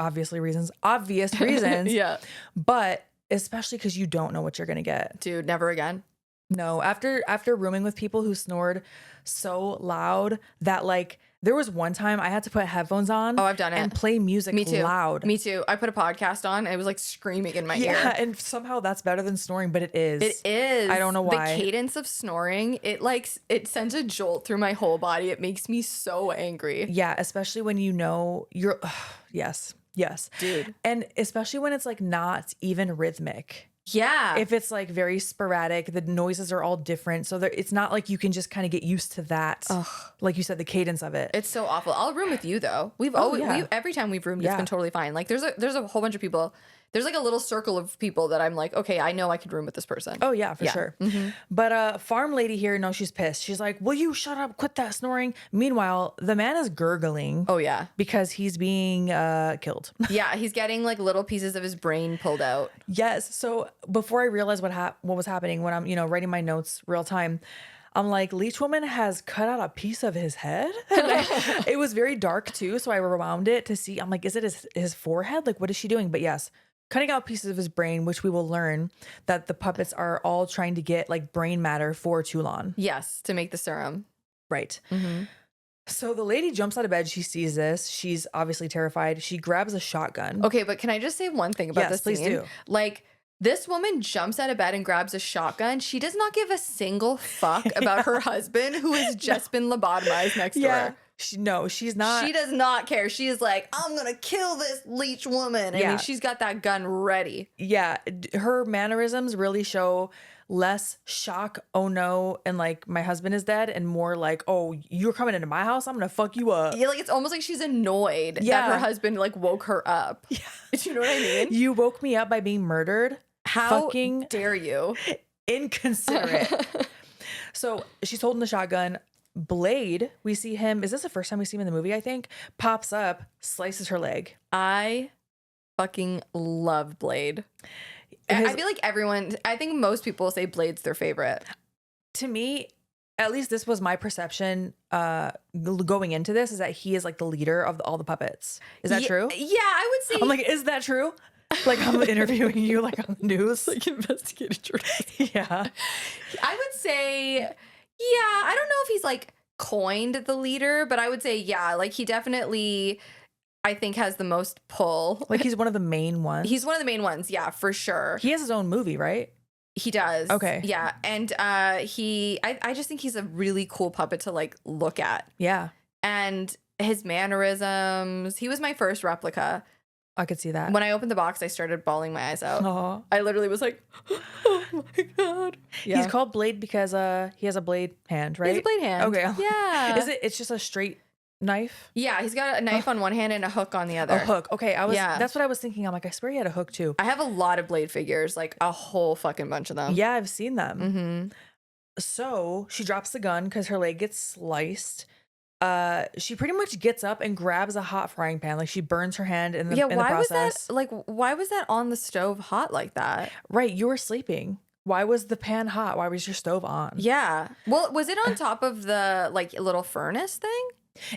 Yeah. But especially because you don't know what you're going to get. Dude, never again. No, after rooming with people who snored so loud that like there was one time I had to put headphones on. Oh, I've done it. And play music Me too. loud. Me too. I put a podcast on and it was like screaming in my ear. Yeah, and somehow that's better than snoring, but it is. It is. I don't know why. The cadence of snoring, it sends a jolt through my whole body. It makes me so angry. Yeah, especially when you know you're yes. Dude. And especially when it's like not even rhythmic. Yeah. If it's like very sporadic, the noises are all different. So it's not like you can just kind of get used to that. Like you said, the cadence of it. It's so awful. I'll room with you though. Every time we've roomed, it's Yeah. been totally fine. Like there's a whole bunch of people. There's like a little circle of people that I'm like, okay, I know I could room with this person. Oh yeah, for Yeah. sure. But farm lady here, no, she's pissed. She's like, "Will you shut up? Quit that snoring." Meanwhile, the man is gurgling. Oh yeah. Because he's being killed. Yeah, he's getting like little pieces of his brain pulled out. Yes. So before I realized what was happening, when I'm writing my notes real time, I'm like, Leech Woman has cut out a piece of his head. And it was very dark too, so I rewound it to see. I'm like, is it his forehead? Like, what is she doing? But yes, cutting out pieces of his brain, which we will learn that the puppets are all trying to get like brain matter for Toulon. Yes, to make the serum. Right. Mm-hmm. So the lady jumps out of bed. She sees this. She's obviously terrified. She grabs a shotgun. Okay, but can I just say one thing about Yes, this please scene? do. Like, this woman jumps out of bed and grabs a shotgun. She does not give a single fuck about her husband who has just been lobotomized next to her. She's not. She does not care. She is like, I'm going to kill this leech woman. I Yeah. mean, she's got that gun ready. Yeah, her mannerisms really show less shock, oh no, and like my husband is dead, and more like, oh, you're coming into my house, I'm gonna fuck you up. Yeah, like it's almost like she's annoyed that Yeah. her husband like woke her up. Yeah. Do you know what I mean? You woke me up by being murdered. How fucking dare you? inconsiderate. So she's holding the shotgun. Blade, we see him. Is this the first time we see him in the movie? I think pops up, slices her leg. I fucking love Blade. I feel like I think most people say Blade's their favorite. To me, at least this was my perception going into this, is that he is like the leader of all the puppets. Is that true? Yeah, I would say. I'm like, is that true? Like I'm interviewing you like on the news. like investigative journalism. Yeah. I would say, yeah, I don't know if he's like coined the leader, but I would say, yeah, like he definitely, I think, has the most pull. Like he's one of the main ones. He's one of the main ones, yeah, for sure. He has his own movie, right? He does. Okay. Yeah. And I just think he's a really cool puppet to like look at. Yeah. And his mannerisms, he was my first replica. I could see that. When I opened the box, I started bawling my eyes out. Aw. I literally was like, oh my God. Yeah. He's called Blade because he has a blade hand, right? He has a blade hand. Okay. Yeah. It's just a straight knife? Yeah, he's got a knife on one hand and a hook on the other. A hook. Okay, Yeah. that's what I was thinking. I'm like, I swear he had a hook too. I have a lot of Blade figures, like a whole fucking bunch of them. Yeah, I've seen them. Mm-hmm. So she drops the gun because her leg gets sliced. She pretty much gets up and grabs a hot frying pan. Like she burns her hand in the, Yeah, in the why was process. that, like, why was that on the stove hot like that? Right, you were sleeping. Why was the pan hot? Why was your stove on? Yeah. Well, was it on top of the, like, little furnace thing?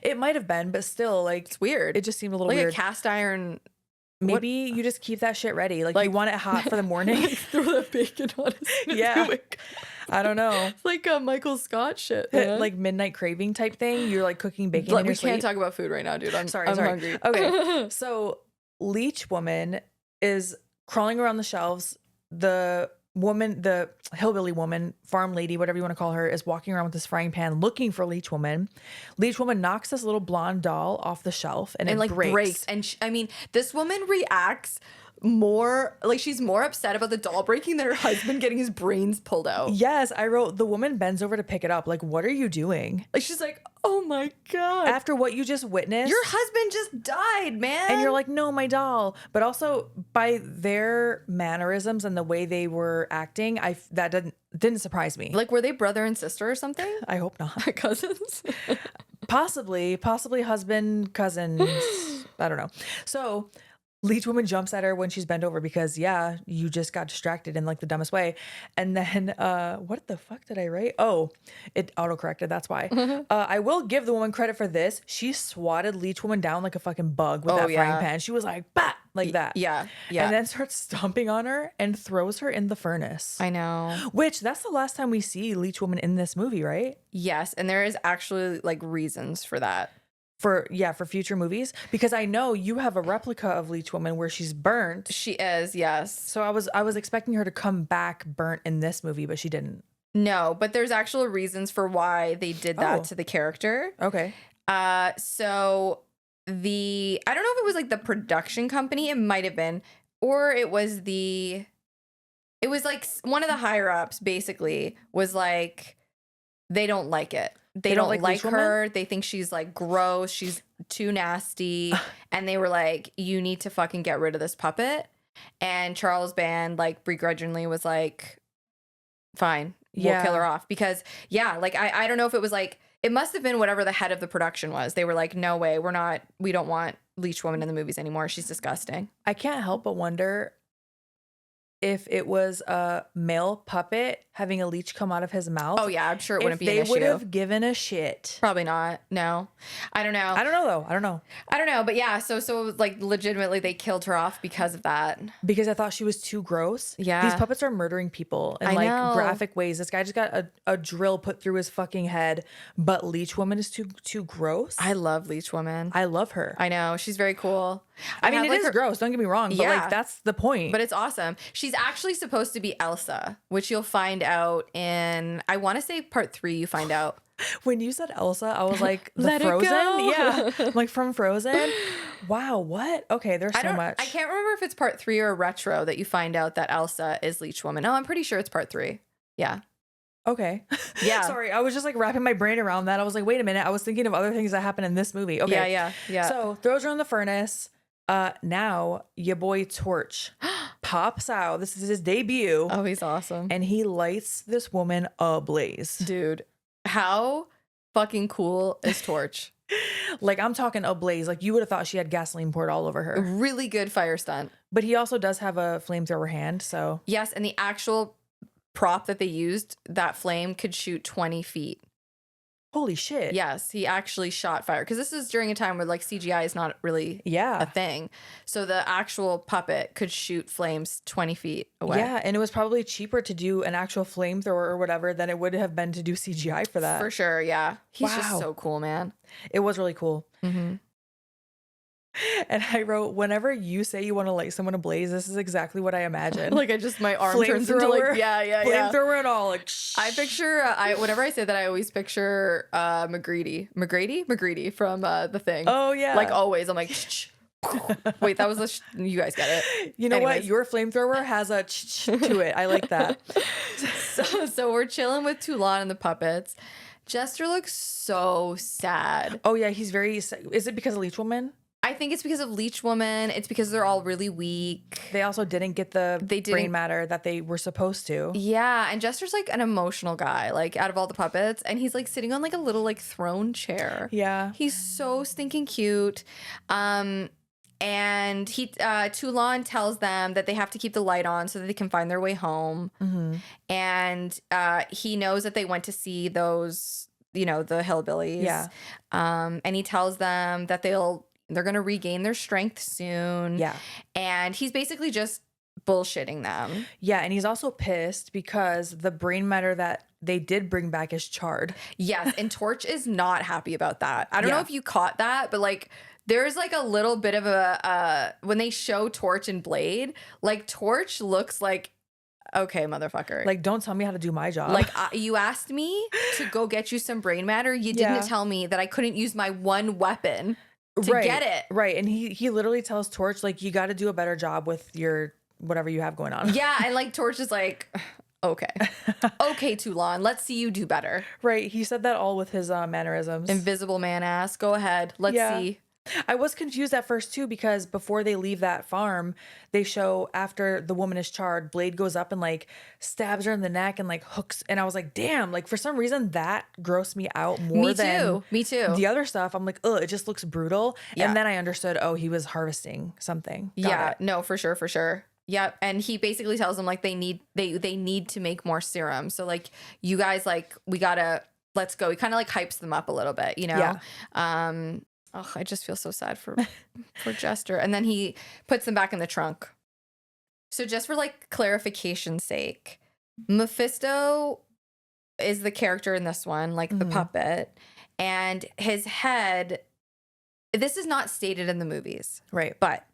It might have been, but still, like, It's weird. it just seemed a little like weird. a cast iron Maybe you just keep that shit ready. Like you want it hot for the morning. Throw that bacon on his Yeah. I don't know. It's like a Michael Scott shit, man. Like midnight craving type thing. You're like cooking bacon in your we sleep. can't talk about food right now, dude. I'm Sorry. hungry. Okay. So Leech Woman is crawling around the shelves. The hillbilly woman, farm lady, whatever you want to call her, is walking around with this frying pan looking for Leech Woman. Leech Woman knocks this little blonde doll off the shelf and it like breaks. And I mean, this woman reacts more like she's more upset about the doll breaking than her husband getting his brains pulled out. Yes, I wrote, the woman bends over to pick it up. Like, what are you doing? Like, she's like, oh my God. After what you just witnessed. Your husband just died, man. And you're like, no, my doll. But also by their mannerisms and the way they were acting, that didn't surprise me. Like, were they brother and sister or something? I hope not. Cousins? Possibly husband, cousins. I don't know. So Leech Woman jumps at her when she's bent over because, yeah, you just got distracted in like the dumbest way. And then, what the fuck did I write? Oh, it autocorrected. That's why. I will give the woman credit for this. She swatted Leech Woman down like a fucking bug with that frying pan. She was like, bah, like that. Yeah. And then starts stomping on her and throws her in the furnace. I know. Which, that's the last time we see Leech Woman in this movie, right? Yes. And there is actually like reasons for that. For future movies, because I know you have a replica of Leech Woman where she's burnt. She is, yes. So I was expecting her to come back burnt in this movie, but she didn't. No, but there's actual reasons for why they did that to the character. Okay. So I don't know if it was like the production company, it might have been, or it was like one of the higher ups basically was like, they don't like it. They don't like her. They think she's like gross. She's too nasty. And they were like, you need to fucking get rid of this puppet. And Charles Band like begrudgingly was like, fine, we'll kill her off. Because like I don't know if it was like, it must have been whatever the head of the production was. They were like, no way, we don't want Leech Woman in the movies anymore. She's disgusting. I can't help but wonder if it was a male puppet having a leech come out of his mouth. Oh yeah, I'm sure it wouldn't be an issue. They would have given a shit. Probably not. No. I don't know. I don't know though. I don't know. But yeah, so like legitimately they killed her off because of that. Because I thought she was too gross. Yeah. These puppets are murdering people in graphic ways. This guy just got a drill put through his fucking head, but Leech Woman is too gross. I love Leech Woman. I love her. I know. She's very cool. I mean, it is gross. Don't get me wrong. But like, that's the point. But it's awesome. She's actually supposed to be Elsa, which you'll find out in, I want to say part 3, you find out. When you said Elsa, I was like, Let it Frozen? go. Yeah. Like from Frozen. Wow. What? Okay. There's so much. I can't remember if it's part 3 or retro that you find out that Elsa is Leech Woman. No, I'm pretty sure it's part 3. Yeah. Okay. Yeah. Sorry. I was just like wrapping my brain around that. I was like, wait a minute. I was thinking of other things that happened in this movie. Okay. Yeah. So throws her in the furnace. Now your boy Torch pops out. This is his debut. Oh, he's awesome. And he lights this woman ablaze. Dude, how fucking cool is Torch? Like, I'm talking ablaze. Like, you would have thought she had gasoline poured all over her. A really good fire stunt. But he also does have a flamethrower hand, so. Yes, and the actual prop that they used, that flame could shoot 20 feet. Holy shit. Yes, he actually shot fire. Because this is during a time where like CGI is not really a thing. So the actual puppet could shoot flames 20 feet away. Yeah, and it was probably cheaper to do an actual flamethrower or whatever than it would have been to do CGI for that. For sure, yeah. He's just so cool, man. It was really cool. Mm-hmm. And I wrote, whenever you say you want to light someone ablaze, this is exactly what I imagine. Like my arm turns into like, flamethrower and all. Like, I picture, whenever I say that, I always picture McGreedy from The Thing. Oh yeah. Like always, I'm like, wait, that was you guys get it. You know what? Your flamethrower has a to it. I like that. So we're chilling with Toulon and the puppets. Jester looks so sad. Oh yeah, he's very. Is it because of Leech Woman? I think it's because of Leech Woman. It's because they're all really weak. They also didn't get the brain matter that they were supposed to. Yeah, and Jester's like an emotional guy, like out of all the puppets, and he's like sitting on like a little like throne chair. Yeah. He's so stinking cute. And Toulon tells them that they have to keep the light on so that they can find their way home. Mm-hmm. And he knows that they went to see those, the hillbillies. Yeah. And he tells them that they'll They're going to regain their strength soon. Yeah. And he's basically just bullshitting them. Yeah, and he's also pissed because the brain matter that they did bring back is charred. Yes, and Torch is not happy about that. I don't know if you caught that, but like there's like a little bit of a when they show Torch and Blade, like Torch looks like, okay, motherfucker. Like, don't tell me how to do my job. Like, you asked me to go get you some brain matter. You didn't tell me that I couldn't use my one weapon to get it. Right, and he literally tells Torch, like, you got to do a better job with your whatever you have going on. Yeah, and like Torch is like, okay. Okay, Toulon, let's see you do better. Right, he said that all with his mannerisms. Invisible man ass. Go ahead. Let's see. I was confused at first too, because before they leave that farm, they show after the woman is charred, Blade goes up and like stabs her in the neck and like hooks. And I was like, damn, like for some reason that grossed me out more than Me too. the other stuff. I'm like, oh, it just looks brutal. Yeah. And then I understood, oh, he was harvesting something. Got it. No, for sure, for sure. Yep. And he basically tells them like they need to make more serum. So like you guys, like let's go. He kind of like hypes them up a little bit, you know? Yeah. Oh, I just feel so sad for Jester. And then he puts them back in the trunk. So just for like clarification's sake, Mephisto is the character in this one, like the puppet, and his head, this is not stated in the movies. Right. But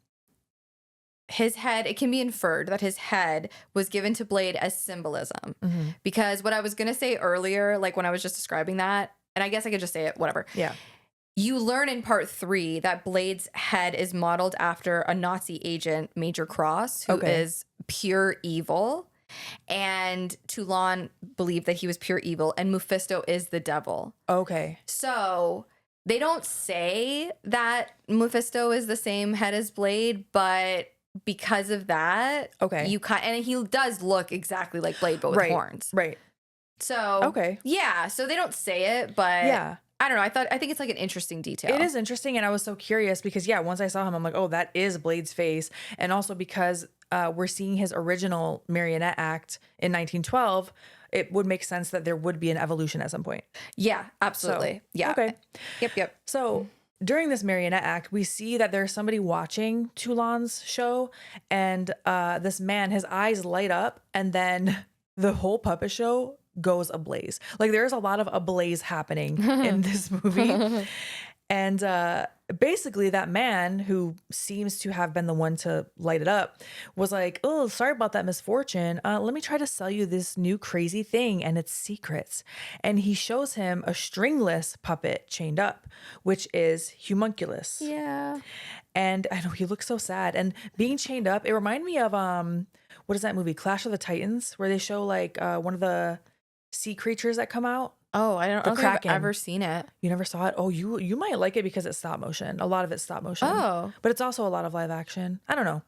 his head, it can be inferred that his head was given to Blade as symbolism. Because what I was going to say earlier, like when I was just describing that, and I guess I could just say it, whatever. Yeah. You learn in part 3 that Blade's head is modeled after a Nazi agent, Major Cross, who is pure evil. And Toulon believed that he was pure evil, and Mephisto is the devil. Okay. So they don't say that Mephisto is the same head as Blade, but because of that, and he does look exactly like Blade, but with horns. Right. So yeah, so they don't say it, but yeah. I don't know. I think it's like an interesting detail. It is interesting, and I was so curious because once I saw him, I'm like, oh, that is Blade's face, and also because we're seeing his original marionette act in 1912, it would make sense that there would be an evolution at some point. Yeah, absolutely. So, yeah. Okay. Yep. So during this marionette act, we see that there's somebody watching Toulon's show, and this man, his eyes light up, and then the whole puppet show goes ablaze. Like there's a lot of ablaze happening in this movie. And basically that man who seems to have been the one to light it up was like, oh, sorry about that misfortune. Let me try to sell you this new crazy thing and its secrets. And he shows him a stringless puppet chained up, which is homunculus. Yeah. And I know he looks so sad. And being chained up, it reminded me of what is that movie? Clash of the Titans, where they show like one of the sea creatures that come out. Oh, I don't think I've ever seen it. You never saw it? Oh, you might like it because it's stop motion. A lot of it's stop motion. Oh. But it's also a lot of live action. I don't know.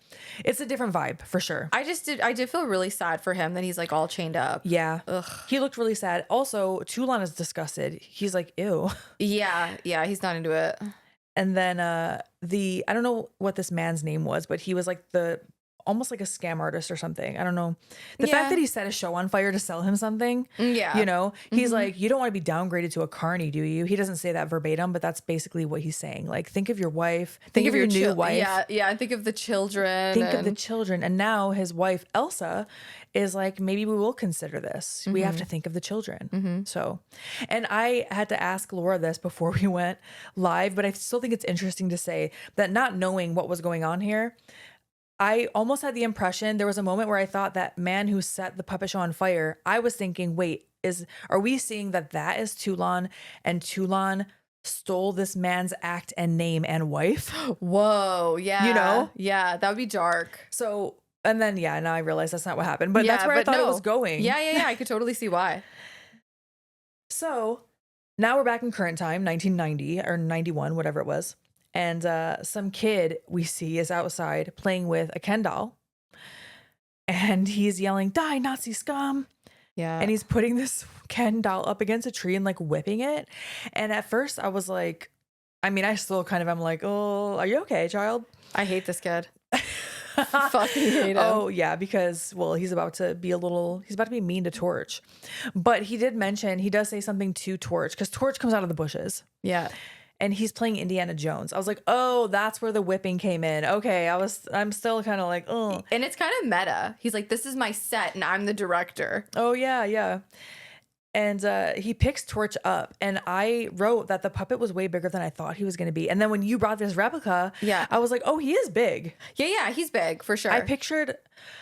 It's a different vibe for sure. I did feel really sad for him that he's like all chained up. Yeah. Ugh. He looked really sad. Also, Toulon is disgusted. He's like, ew. Yeah, he's not into it. And then I don't know what this man's name was, but he was like almost like a scam artist or something. I don't know. The fact that he set a show on fire to sell him something. Yeah. You know, he's like, you don't want to be downgraded to a carny, do you? He doesn't say that verbatim, but that's basically what he's saying. Like, think of your wife. Think of your new wife. Yeah. Think of the children. Think of the children. And now his wife, Elsa, is like, maybe we will consider this. We have to think of the children. So, and I had to ask Laura this before we went live, but I still think it's interesting to say that not knowing what was going on here, I almost had the impression, there was a moment where I thought that man who set the puppet show on fire, I was thinking, wait, are we seeing that is Toulon, and Toulon stole this man's act and name and wife? Whoa, yeah. You know? Yeah, that would be dark. So, and then, now I realize that's not what happened, but that's where I thought it was going. Yeah, I could totally see why. So, now we're back in current time, 1990 or 91, whatever it was. And some kid we see is outside playing with a Ken doll. And he's yelling, "Die, Nazi scum." Yeah. And he's putting this Ken doll up against a tree and like whipping it. And at first I was like, I still kind of am like, oh, are you okay, child? I hate this kid. Fucking hate him. Oh, yeah, because, he's about to be mean to Torch. But he does say something to Torch because Torch comes out of the bushes. Yeah. and he's playing Indiana Jones. I was like, oh, that's where the whipping came in. Okay, I'm still kind of like, oh. And it's kind of meta. He's like, this is my set and I'm the director. Oh, yeah, yeah. And he picks Torch up, and I wrote that the puppet was way bigger than I thought he was going to be. And then when you brought this replica, I was like, oh, he is big. Yeah, he's big for sure.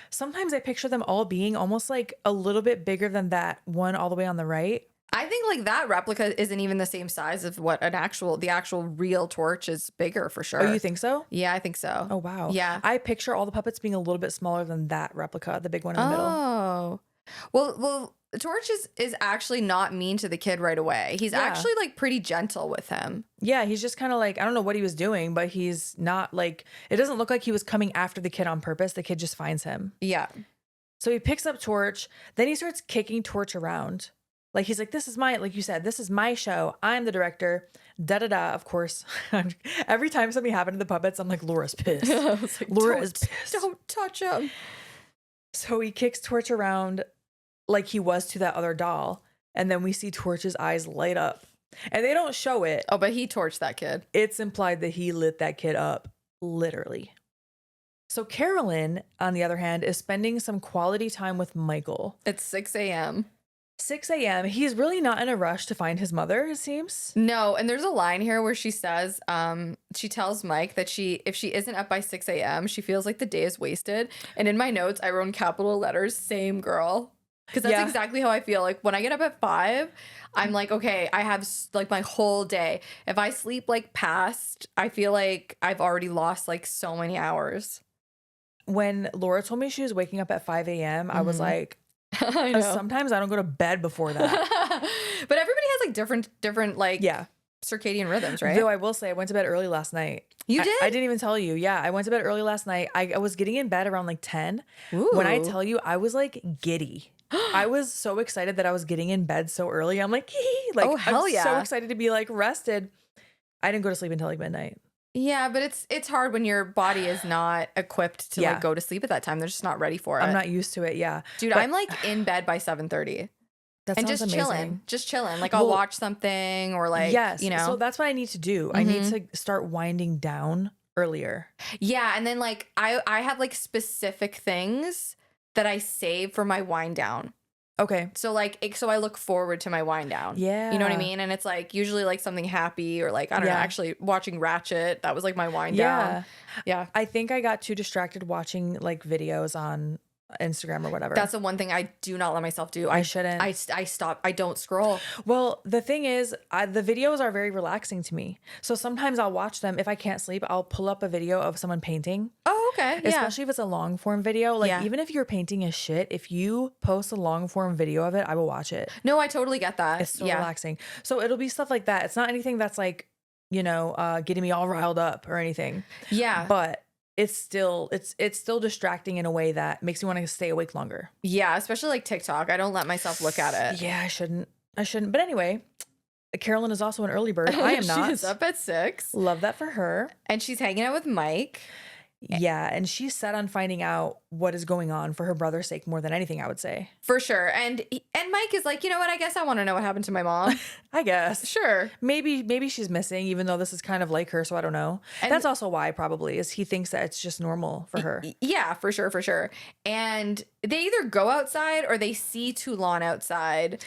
Sometimes I picture them all being almost like a little bit bigger than that one all the way on the right. I think like that replica isn't even the same size of what the actual real Torch is bigger for sure. Oh, you think so? Yeah, I think so. Oh, wow. Yeah. I picture all the puppets being a little bit smaller than that replica, the big one in the middle. Oh. Well, Torch is actually not mean to the kid right away. He's actually like pretty gentle with him. Yeah, he's just kind of like, I don't know what he was doing, but he's not like, it doesn't look like he was coming after the kid on purpose. The kid just finds him. Yeah. So he picks up Torch, then he starts kicking Torch around. Like, he's like, this is like you said, this is my show. I'm the director. Da-da-da. Of course, every time something happened to the puppets, I'm like, Laura's pissed. Like, Laura is pissed. Don't touch him. So he kicks Torch around like he was to that other doll. And then we see Torch's eyes light up. And they don't show it. Oh, but he torched that kid. It's implied that he lit that kid up, literally. So Carolyn, on the other hand, is spending some quality time with Michael. It's 6 a.m. 6 a.m. He's really not in a rush to find his mother, it seems. No, and there's a line here where she says, she tells Mike that if she isn't up by 6 a.m., she feels like the day is wasted. And in my notes, I wrote in capital letters, same girl. Because that's exactly how I feel. Like when I get up at 5, I'm like, okay, I have like my whole day. If I sleep like past, I feel like I've already lost like so many hours. When Laura told me she was waking up at 5 a.m., I was like, I know. Sometimes I don't go to bed before that. But everybody has like different like circadian rhythms, right? Though I will say I went to bed early last night. You did? I didn't even tell you. Yeah, I went to bed early last night. I was getting in bed around like 10. Ooh. When I tell you, I was like giddy. I was so excited that I was getting in bed so early. I'm like, like, oh, hell I'm yeah. so excited to be like rested. I didn't go to sleep until like midnight. Yeah, but it's hard when your body is not equipped to like go to sleep at that time. They're just not ready for it. I'm not used to it. Yeah, dude, I'm like in bed by 7:30. That and sounds amazing. just chilling. Like I'll watch something or like, you know. So that's what I need to do. I need to start winding down earlier. Yeah, and then like I have like specific things that I save for my wind down. Okay. So I look forward to my wind down. Yeah. You know what I mean? And it's like usually like something happy or like, I don't know, actually watching Ratchet. That was like my wind down. Yeah. I think I got too distracted watching like videos on Instagram or whatever. That's the one thing I do not let myself do. I shouldn't. I stop. I don't scroll. Well, the thing is, the videos are very relaxing to me. So sometimes I'll watch them. If I can't sleep, I'll pull up a video of someone painting. Oh, okay. Especially if it's a long form video. Like even if you're painting as shit, if you post a long form video of it, I will watch it. No, I totally get that. It's so relaxing. So it'll be stuff like that. It's not anything that's like, you know, getting me all riled up or anything. Yeah. But it's still distracting in a way that makes me want to stay awake longer. Yeah, especially like TikTok. I don't let myself look at it. Yeah, I shouldn't. But anyway, Carolyn is also an early bird. I am not. She's up at 6. Love that for her. And she's hanging out with Mike. Yeah, and she's set on finding out what is going on for her brother's sake more than anything, I would say. For sure. And Mike is like, you know what? I guess I want to know what happened to my mom. I guess. Sure. Maybe she's missing, even though this is kind of like her, so I don't know. And that's also why probably is he thinks that it's just normal for her. Yeah, for sure. And they either go outside or they see Toulon outside.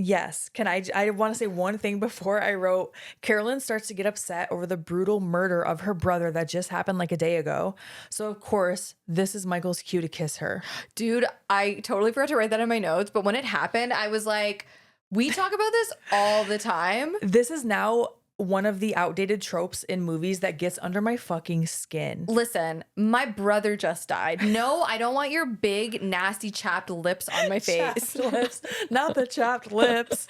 Yes. I want to say one thing before I wrote, Carolyn starts to get upset over the brutal murder of her brother that just happened like a day ago. So of course, this is Michael's cue to kiss her. Dude, I totally forgot to write that in my notes, but when it happened, I was like, we talk about this all the time. This is now one of the outdated tropes in movies that gets under my fucking skin. Listen, my brother just died. No, I don't want your big, nasty, chapped lips on my face. Chapped lips, not the chapped lips.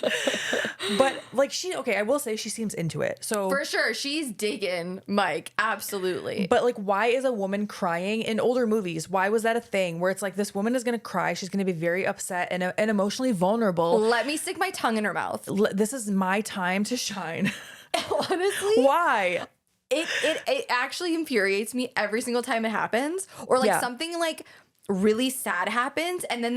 But like I will say she seems into it. So for sure, she's digging Mike. Absolutely. But like, why is a woman crying in older movies? Why was that a thing where it's like this woman is going to cry? She's going to be very upset and emotionally vulnerable. Let me stick my tongue in her mouth. This is my time to shine. Honestly, why? It actually infuriates me every single time it happens, or like something like really sad happens, and then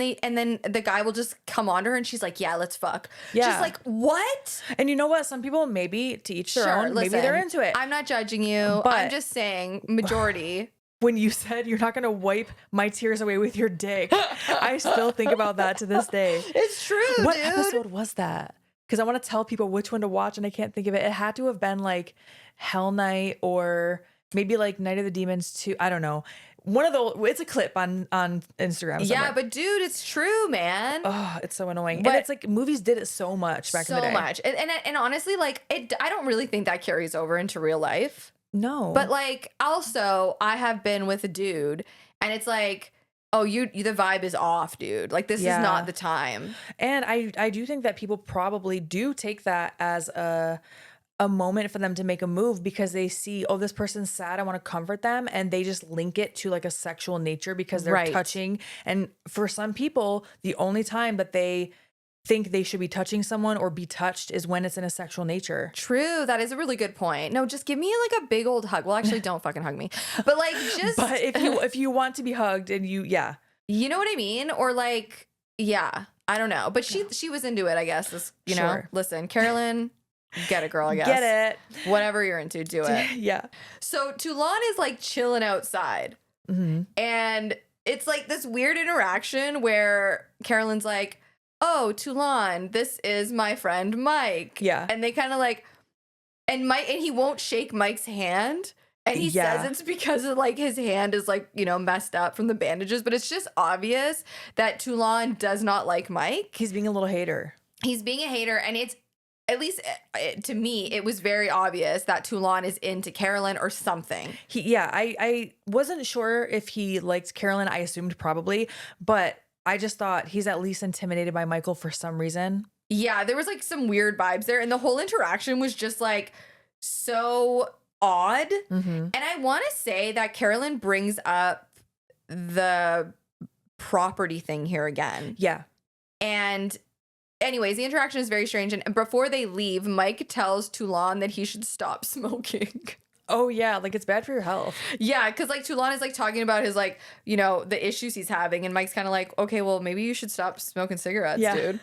the guy will just come on to her and she's like, yeah, let's fuck. Yeah. Just like, what? And you know what? Some people, maybe to each their own, maybe listen, they're into it. I'm not judging you. But I'm just saying majority. When you said you're not going to wipe my tears away with your dick, I still think about that to this day. It's true, What dude. episode was that? Because I want to tell people which one to watch and I can't think of it. It had to have been like Hell Night or maybe like Night of the Demons 2. I don't know. One of the, it's a clip on Instagram somewhere. Yeah, but dude, it's true, man. Oh, it's so annoying. But and it's like movies did it so much back in the day. So much. And honestly, like I don't really think that carries over into real life. No. But like also I have been with a dude and it's like, oh, the vibe is off, dude. Like this is not the time. And I do think that people probably do take that as a moment for them to make a move because they see, oh, this person's sad, I want to comfort them, and they just link it to like a sexual nature because they're touching. And for some people, the only time that they think they should be touching someone or be touched is when it's in a sexual nature. True. That is a really good point. No, just give me like a big old hug. Well, actually, don't fucking hug me. But like just But if you want to be hugged and you know what I mean? Or like, yeah, I don't know. But she was into it, I guess. This, you know, listen, Carolyn, get it, girl, I guess. Get it. Whatever you're into, do it. Yeah. So Toulon is like chilling outside. Mm-hmm. And it's like this weird interaction where Carolyn's like, oh, Toulon, this is my friend Mike. Yeah. And they kind of like, and he won't shake Mike's hand. And he says it's because of like his hand is like, you know, messed up from the bandages. But it's just obvious that Toulon does not like Mike. He's being a little hater. He's being a hater. And it's, at least to me, it was very obvious that Toulon is into Carolyn or something. I wasn't sure if he liked Carolyn. I assumed probably. But I just thought he's at least intimidated by Michael for some reason. Yeah, there was like some weird vibes there. And the whole interaction was just like so odd. Mm-hmm. And I want to say that Carolyn brings up the property thing here again. Yeah. And anyways, the interaction is very strange. And before they leave, Mike tells Toulon that he should stop smoking. Oh, yeah. Like, it's bad for your health. Yeah, because, like, Toulon is, like, talking about his, like, you know, the issues he's having. And Mike's kind of like, okay, well, maybe you should stop smoking cigarettes, dude.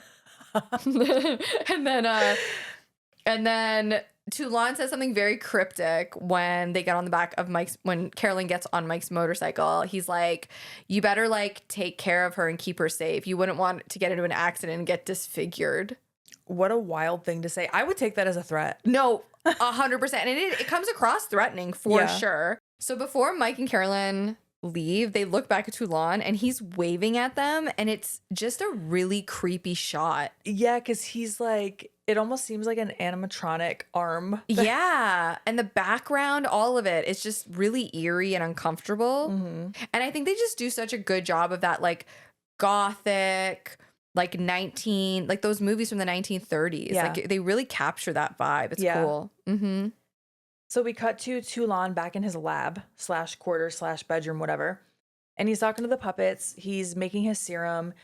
And then Toulon says something very cryptic when they get on the back of when Carolyn gets on Mike's motorcycle. He's like, you better, like, take care of her and keep her safe. You wouldn't want to get into an accident and get disfigured. What a wild thing to say. I would take that as a threat. No, 100%. And it comes across threatening for sure. So before Mike and Carolyn leave, they look back at Toulon and he's waving at them. And it's just a really creepy shot. Yeah, because he's like, it almost seems like an animatronic arm. Yeah. And the background, all of it is just really eerie and uncomfortable. Mm-hmm. And I think they just do such a good job of that, like, gothic, like like those movies from the 1930s. Yeah. Like they really capture that vibe. It's cool. Mm-hmm. So we cut to Toulon back in his lab / quarter / bedroom, whatever. And he's talking to the puppets. He's making his serum.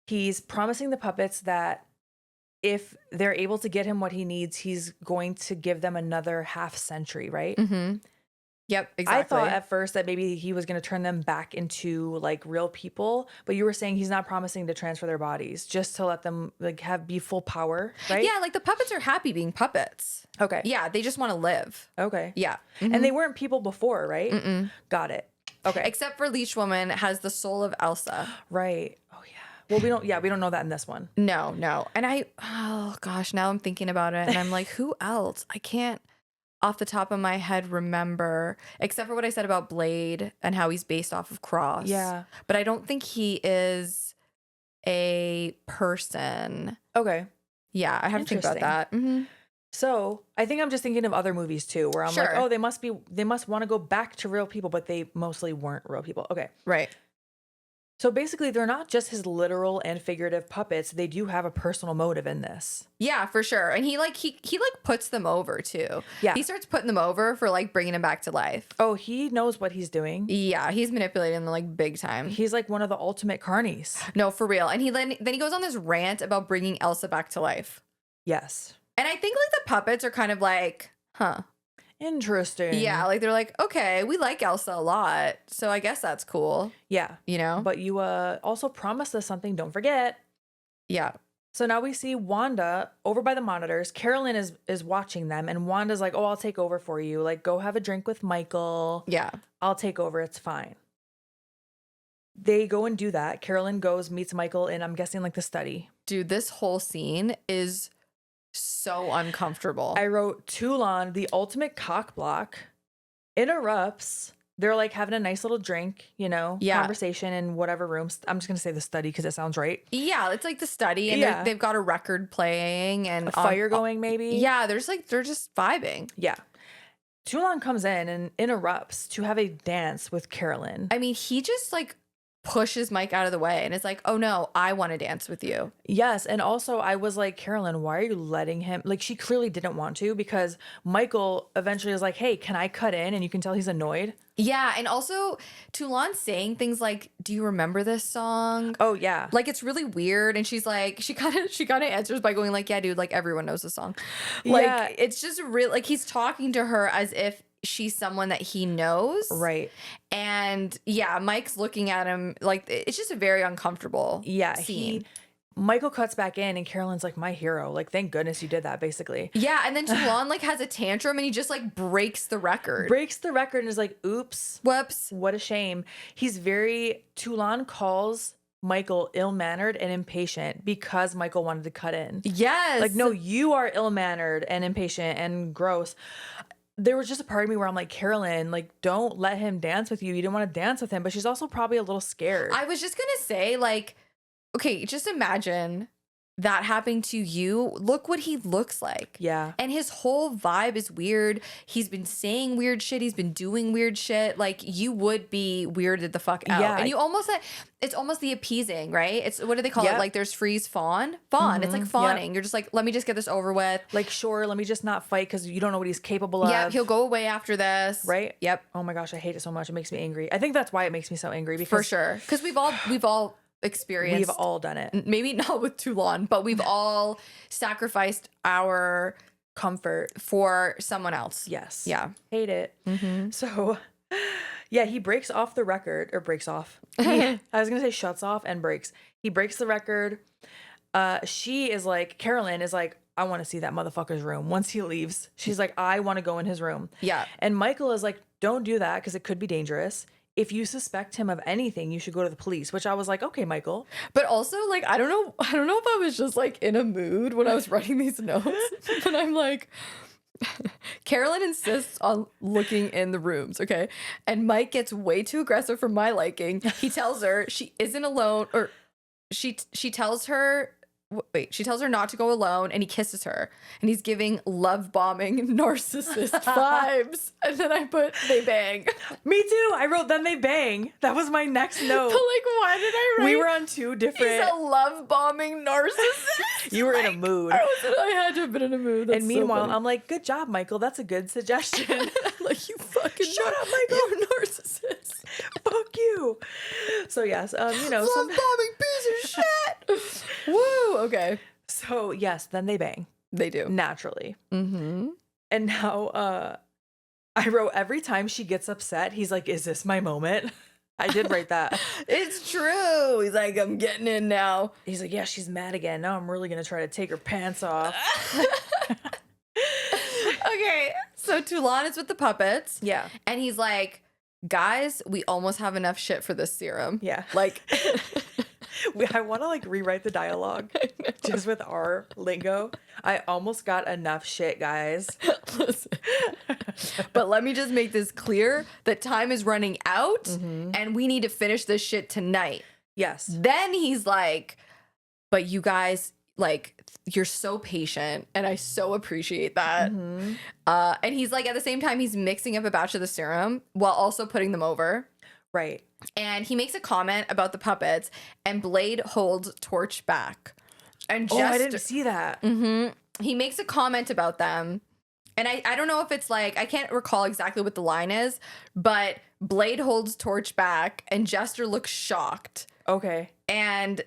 He's promising the puppets that if they're able to get him what he needs, he's going to give them another half century, right? Mm-hmm. Yep, exactly. I thought at first that maybe he was going to turn them back into like real people, but you were saying he's not promising to transfer their bodies, just to let them like be full power, right? Yeah, like the puppets are happy being puppets. Okay. Yeah, they just want to live. Okay. Yeah. Mm-hmm. And they weren't people before, right? Mm-mm. Got it. Okay. Except for Leech Woman has the soul of Elsa. Right. Oh yeah. Well, we don't know that in this one. No. And oh gosh, now I'm thinking about it and I'm like, who else? I can't off the top of my head remember, except for what I said about Blade and how he's based off of Cross. Yeah. But I don't think he is a person. Okay. Yeah, I have to think about that. Mm-hmm. So I think I'm just thinking of other movies too, where I'm like, Sure. oh, they must want to go back to real people, but they mostly weren't real people. Okay. Right. So basically, they're not just his literal and figurative puppets. They do have a personal motive in this. Yeah, for sure. And he puts them over too. Yeah. He starts putting them over for like bringing him back to life. Oh, he knows what he's doing. Yeah, he's manipulating them like big time. He's like one of the ultimate carnies. No, for real. And then he goes on this rant about bringing Elsa back to life. Yes. And I think like the puppets are kind of like, huh. interesting. Yeah, like they're like, okay, we like Elsa a lot, so I guess that's cool. Yeah. You know? But you also promised us something. Don't forget. Yeah. So now we see Wanda over by the monitors. Carolyn is watching them, and Wanda's like, "Oh, I'll take over for you. Like, go have a drink with Michael. Yeah. I'll take over. It's fine." They go and do that. Carolyn goes, meets Michael in, I'm guessing, like the study. Dude, this whole scene is so uncomfortable. I wrote, Toulon, the ultimate cock block, interrupts. They're like having a nice little drink, conversation in whatever room. I'm just going to say the study because it sounds right. Yeah, it's like the study, and they've got a record playing and a fire going, maybe. Yeah, they're just vibing. Yeah. Toulon comes in and interrupts to have a dance with Carolyn. I mean, he just like pushes Mike out of the way and it's like, oh no, I want to dance with you. Yes. And also I was like, Carolyn, why are you letting him? Like, she clearly didn't want to, because Michael eventually is like, hey, can I cut in? And you can tell he's annoyed. Yeah. And also Toulon saying things like, do you remember this song? Oh yeah. Like, it's really weird. And she's like, she kind of answers by going like, yeah, dude, like everyone knows the song. Like, yeah. It's just real. Like, he's talking to her as if she's someone that he knows. Right. And yeah, Mike's looking at him like it's just a very uncomfortable scene. Michael cuts back in and Carolyn's like, my hero. Like, thank goodness you did that, basically. Yeah, and then Toulon like has a tantrum and he just like breaks the record. Breaks the record and is like, oops. Whoops. What a shame. Toulon calls Michael ill-mannered and impatient because Michael wanted to cut in. Yes. Like, no, you are ill-mannered and impatient and gross. There was just a part of me where I'm like, Carolyn, like, don't let him dance with you. You didn't want to dance with him, but she's also probably a little scared. I was just going to say, like, okay, just imagine that happening to you. Look what he looks like. Yeah. And his whole vibe is weird. He's been saying weird shit. He's been doing weird shit. Like, you would be weirded the fuck out. Yeah. And you almost, it's almost the appeasing, right? It's, what do they call it? Like, there's freeze fawn. It's like fawning. Yep. You're just like, let me just get this over with. Like, sure, let me just not fight because you don't know what he's capable of. Yeah, he'll go away after this. Right? Yep. Oh my gosh, I hate it so much. It makes me angry. I think that's why it makes me so angry. Because for sure. Because we've all experienced. We've all done it. Maybe not with Toulon, but we've all sacrificed our comfort for someone else. Yes. Yeah. Hate it. So, yeah, he breaks off the record, or breaks off. I was going to say shuts off and breaks. He breaks the record. Carolyn is like, I want to see that motherfucker's room. Once he leaves, she's like, I want to go in his room. Yeah. And Michael is like, don't do that because it could be dangerous. If you suspect him of anything, you should go to the police, which I was like, okay, Michael. But also, like, I don't know if I was just like in a mood when I was writing these notes, but I'm like, Carolyn insists on looking in the rooms, okay? And Mike gets way too aggressive for my liking. He tells her she isn't alone, or she tells her not to go alone, and he kisses her, and he's giving love bombing narcissist vibes. And then I put they bang. Me too. I wrote then they bang. That was my next note. But like, why did I write? We were on two different. He's a love bombing narcissist. You were in a mood. I had to have been in a mood. That's and meanwhile, so I'm like, good job, Michael. That's a good suggestion. like, you fucking shut up, Michael. You're a narcissist. Fuck you. So yes, love bombing piece of shit. Woo. Okay. So yes, then they bang. They do naturally. Mm-hmm. And now, I wrote every time she gets upset, he's like, "Is this my moment?" I did write that. It's true. He's like, I'm getting in now. He's like, yeah, she's mad again. Now I'm really gonna try to take her pants off. Okay, so Toulon is with the puppets. Yeah, and he's like, guys, we almost have enough shit for this serum. Yeah, like. I want to like rewrite the dialogue just with our lingo. I almost got enough shit, guys. Listen. But let me just make this clear that time is running out and we need to finish this shit tonight. Yes. Then he's like, but you guys, like, you're so patient and I so appreciate that. And he's like, at the same time, he's mixing up a batch of the serum while also putting them over. Right. And he makes a comment about the puppets, and Blade holds Torch back. And just, I didn't see that. He makes a comment about them. And I don't know if it's like, I can't recall exactly what the line is, but Blade holds Torch back and Jester looks shocked. Okay. And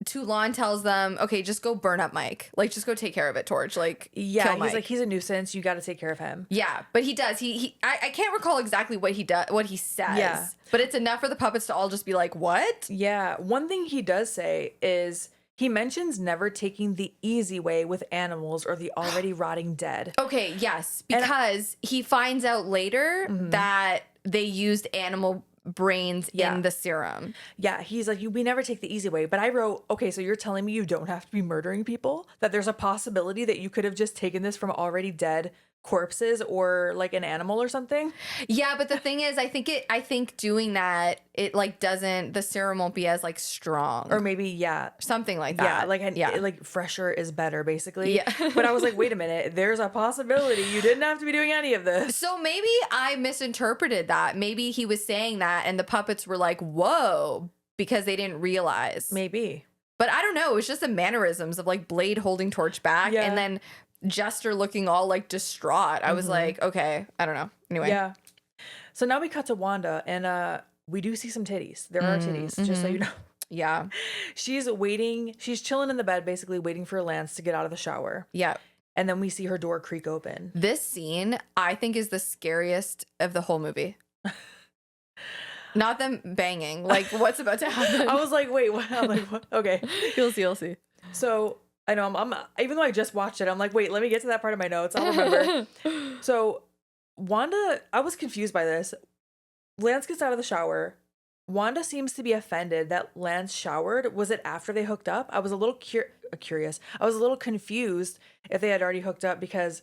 Toulon tells them, okay, just go burn up Mike. Like, just go take care of it, Torch. Like, Yeah, kill he's Mike. like, he's a nuisance. You got to take care of him. Yeah, but he does. I can't recall exactly what he does, what he says. Yeah. But it's enough for the puppets to all just be like, what? Yeah. One thing he does say is he mentions never taking the easy way with animals or the already rotting dead. Okay, yes, because he finds out later that they used animal brains in the serum. Yeah, he's like, we never take the easy way. But I wrote, okay, so you're telling me you don't have to be murdering people? That there's a possibility that you could have just taken this from already dead corpses or like an animal or something? Yeah, but the thing is, I think doing that, it like doesn't, the serum won't be as like strong. Or maybe, yeah. Something like Yeah, that. like fresher is better, basically. Yeah. But I was like, wait a minute, there's a possibility you didn't have to be doing any of this. So maybe I misinterpreted that. Maybe he was saying that and the puppets were like, whoa, because they didn't realize. Maybe. But I don't know. It was just the mannerisms of like Blade holding Torch back and then Jester looking all like distraught. I was like, okay, I don't know. Anyway. Yeah. So now we cut to Wanda and we do see some titties. There are titties, just so you know. Yeah. She's waiting. She's chilling in the bed, basically waiting for Lance to get out of the shower. Yeah. And then we see her door creak open. This scene, I think, is the scariest of the whole movie. Not them banging. Like, what's about to happen? I was like, wait, what? I'm like, what? Okay. You'll see. You'll see. So I know I'm even though I just watched it, I'm like, wait, let me get to that part of my notes. I'll remember. So Wanda, I was confused by this. Lance gets out of the shower. Wanda seems to be offended that Lance showered. Was it after they hooked up? I was a little curious. I was a little confused if they had already hooked up because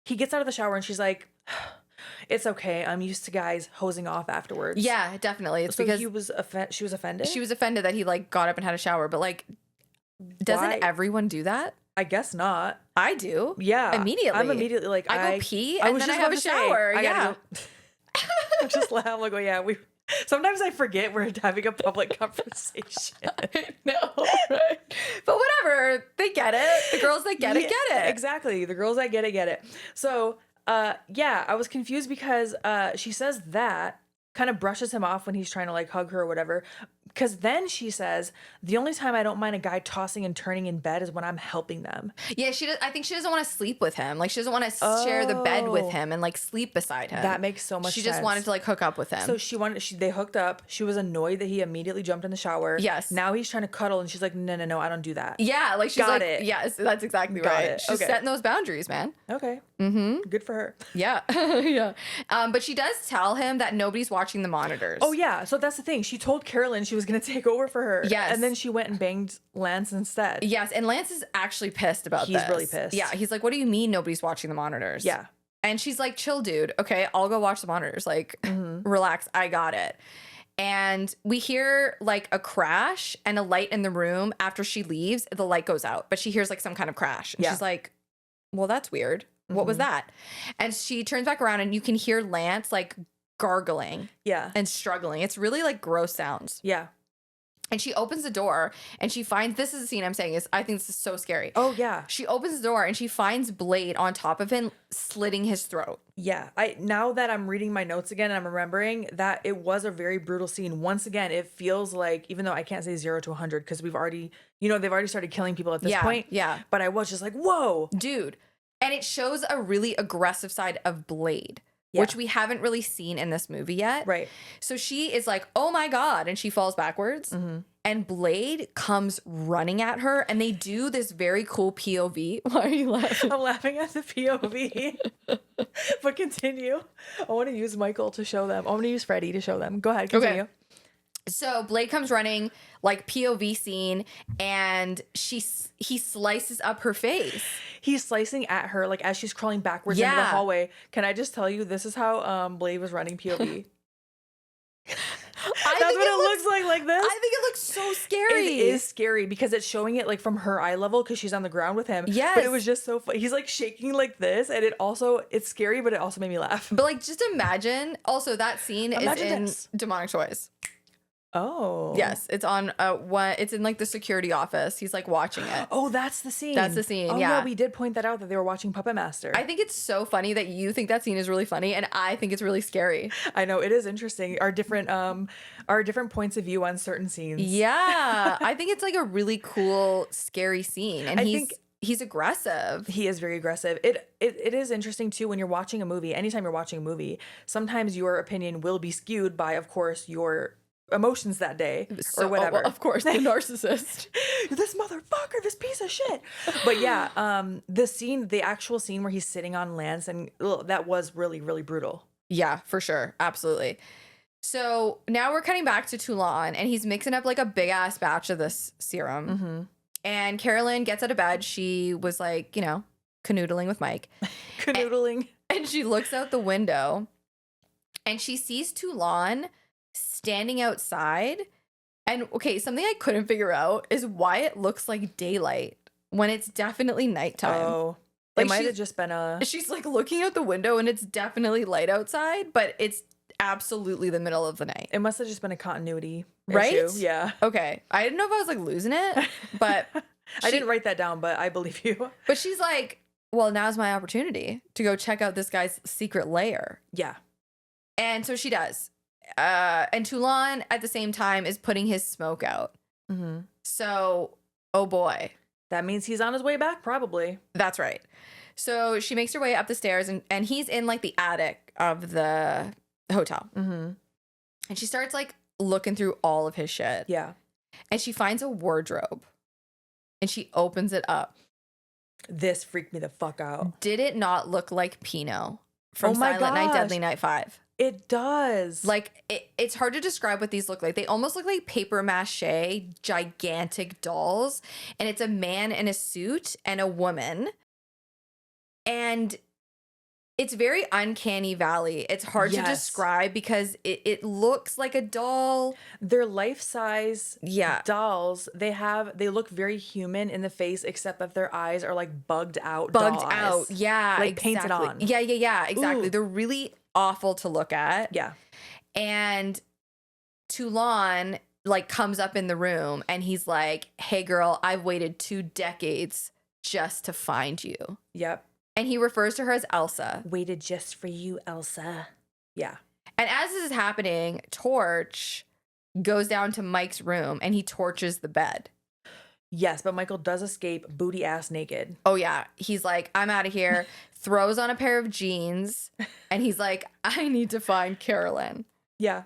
he gets out of the shower and she's like, it's okay. I'm used to guys hosing off afterwards. Yeah, definitely. It's so because she was offended? she was offended that he like got up and had a shower, but like, doesn't Why? Everyone do that? I guess not. I do. Yeah. Immediately. I'm immediately like, I go pee and then I have a shower. Yeah. I just laugh. I'm like, oh yeah, sometimes I forget we're having a public conversation. No, right? But whatever. They get it. The girls that get it, get it. Exactly. The girls that get it. So, yeah, I was confused because she says that, kind of brushes him off when he's trying to like hug her or whatever. Because then she says, the only time I don't mind a guy tossing and turning in bed is when I'm helping them. Yeah, I think she doesn't want to sleep with him. Like, she doesn't want to share the bed with him and like sleep beside him. That makes so much sense. She just wanted to like hook up with him. So they hooked up. She was annoyed that he immediately jumped in the shower. Yes. Now he's trying to cuddle and she's like, no, I don't do that. Yeah, like she's Got like, it. yes, that's exactly Got right. it. She's Okay. setting those boundaries, man. Okay. Good for her. Yeah, yeah. But she does tell him that nobody's watching the monitors. Oh yeah. So that's the thing. She told Carolyn she was going to take over for her. Yes. And then she went and banged Lance instead. Yes, and Lance is actually pissed about this. He's really pissed. Yeah, he's like, what do you mean nobody's watching the monitors? Yeah. And she's like, chill, dude. Okay, I'll go watch the monitors. Like, relax. I got it. And we hear like a crash and a light in the room. After she leaves, the light goes out, but she hears like some kind of crash. And she's like, well, that's weird. What was that? And she turns back around and you can hear Lance like gargling and struggling. It's really like gross sounds. Yeah. And she opens the door and she finds, this is the scene I'm saying is, I think this is so scary. Oh yeah. She opens the door and she finds Blade on top of him, slitting his throat. Yeah. Now that I'm reading my notes again and I'm remembering that it was a very brutal scene. Once again, it feels like, even though I can't say 0 to 100 because we've already, they've already started killing people at this point. Yeah. But I was just like, whoa. Dude. And it shows a really aggressive side of Blade. Which we haven't really seen in this movie yet. Right. So she is like, oh my God. And she falls backwards. And Blade comes running at her. And they do this very cool POV. Why are you laughing? I'm laughing at the POV. But continue. I want to use Michael to show them. I want to use Freddie to show them. Go ahead. Continue. Okay. So Blade comes running, like POV scene, and he slices up her face. He's slicing at her like as she's crawling backwards into the hallway. Can I just tell you, this is how Blade was running POV. That's what it looks like this. I think it looks so scary. It is scary because it's showing it like from her eye level because she's on the ground with him. Yes. But it was just so funny. He's like shaking like this, and it's scary, but it also made me laugh. But like, just imagine. Also, that scene is in this. Demonic Toys. Oh. Yes, it's on it's in like the security office. He's like watching it. Oh, that's the scene. That's the scene, Oh, yeah. we did point that out that they were watching Puppet Master. I think it's so funny that you think that scene is really funny and I think it's really scary. I know, it is interesting. Our different points of view on certain scenes. Yeah. I think it's like a really cool, scary scene. And he's aggressive. He is very aggressive. It is interesting too when you're watching a movie. Anytime you're watching a movie, sometimes your opinion will be skewed by, of course, your emotions that day or whatever. Well, of course, the narcissist. This motherfucker, this piece of shit. But yeah, the actual scene where he's sitting on Lance, and that was really, really brutal. Yeah, for sure. Absolutely. So now we're cutting back to Toulon, and he's mixing up like a big ass batch of this serum. Mm-hmm. And Carolyn gets out of bed. She was like, canoodling with Mike. Canoodling. And she looks out the window and she sees Toulon standing outside. And okay, something I couldn't figure out is why it looks like daylight when it's definitely nighttime. Oh, like it might have just been she's like looking out the window and it's definitely light outside, but it's absolutely the middle of the night. It must have just been a continuity right? issue. Yeah. Okay. I didn't know if I was like losing it, but I didn't write that down, but I believe you. But she's like, well, now's my opportunity to go check out this guy's secret lair. Yeah. And so she does. And Toulon at the same time is putting his smoke out. Mm-hmm. So, oh boy. That means he's on his way back, probably. That's right. So she makes her way up the stairs and he's in like the attic of the hotel. Mm-hmm. And she starts like looking through all of his shit. Yeah. And she finds a wardrobe and she opens it up. This freaked me the fuck out. Did it not look like Pinot from Silent Night, Deadly Night 5? It does. Like, it's hard to describe what these look like. They almost look like paper mache, gigantic dolls. And it's a man in a suit and a woman. And it's very uncanny valley. It's hard to describe because it looks like a doll. They're life-size Yeah. dolls. They look very human in the face, except that their eyes are like bugged out. Yeah. Like painted on. Yeah. Exactly. Ooh. They're really awful to look at. Yeah. And Toulon like comes up in the room and he's like, hey girl, I've waited 2 decades just to find you. Yep. And he refers to her as Elsa. Waited just for you, Elsa. Yeah. And as this is happening, Torch goes down to Mike's room and he torches the bed. Yes, but Michael does escape booty ass naked. Oh yeah. He's like, I'm out of here. Throws on a pair of jeans and he's like, I need to find Carolyn. Yeah.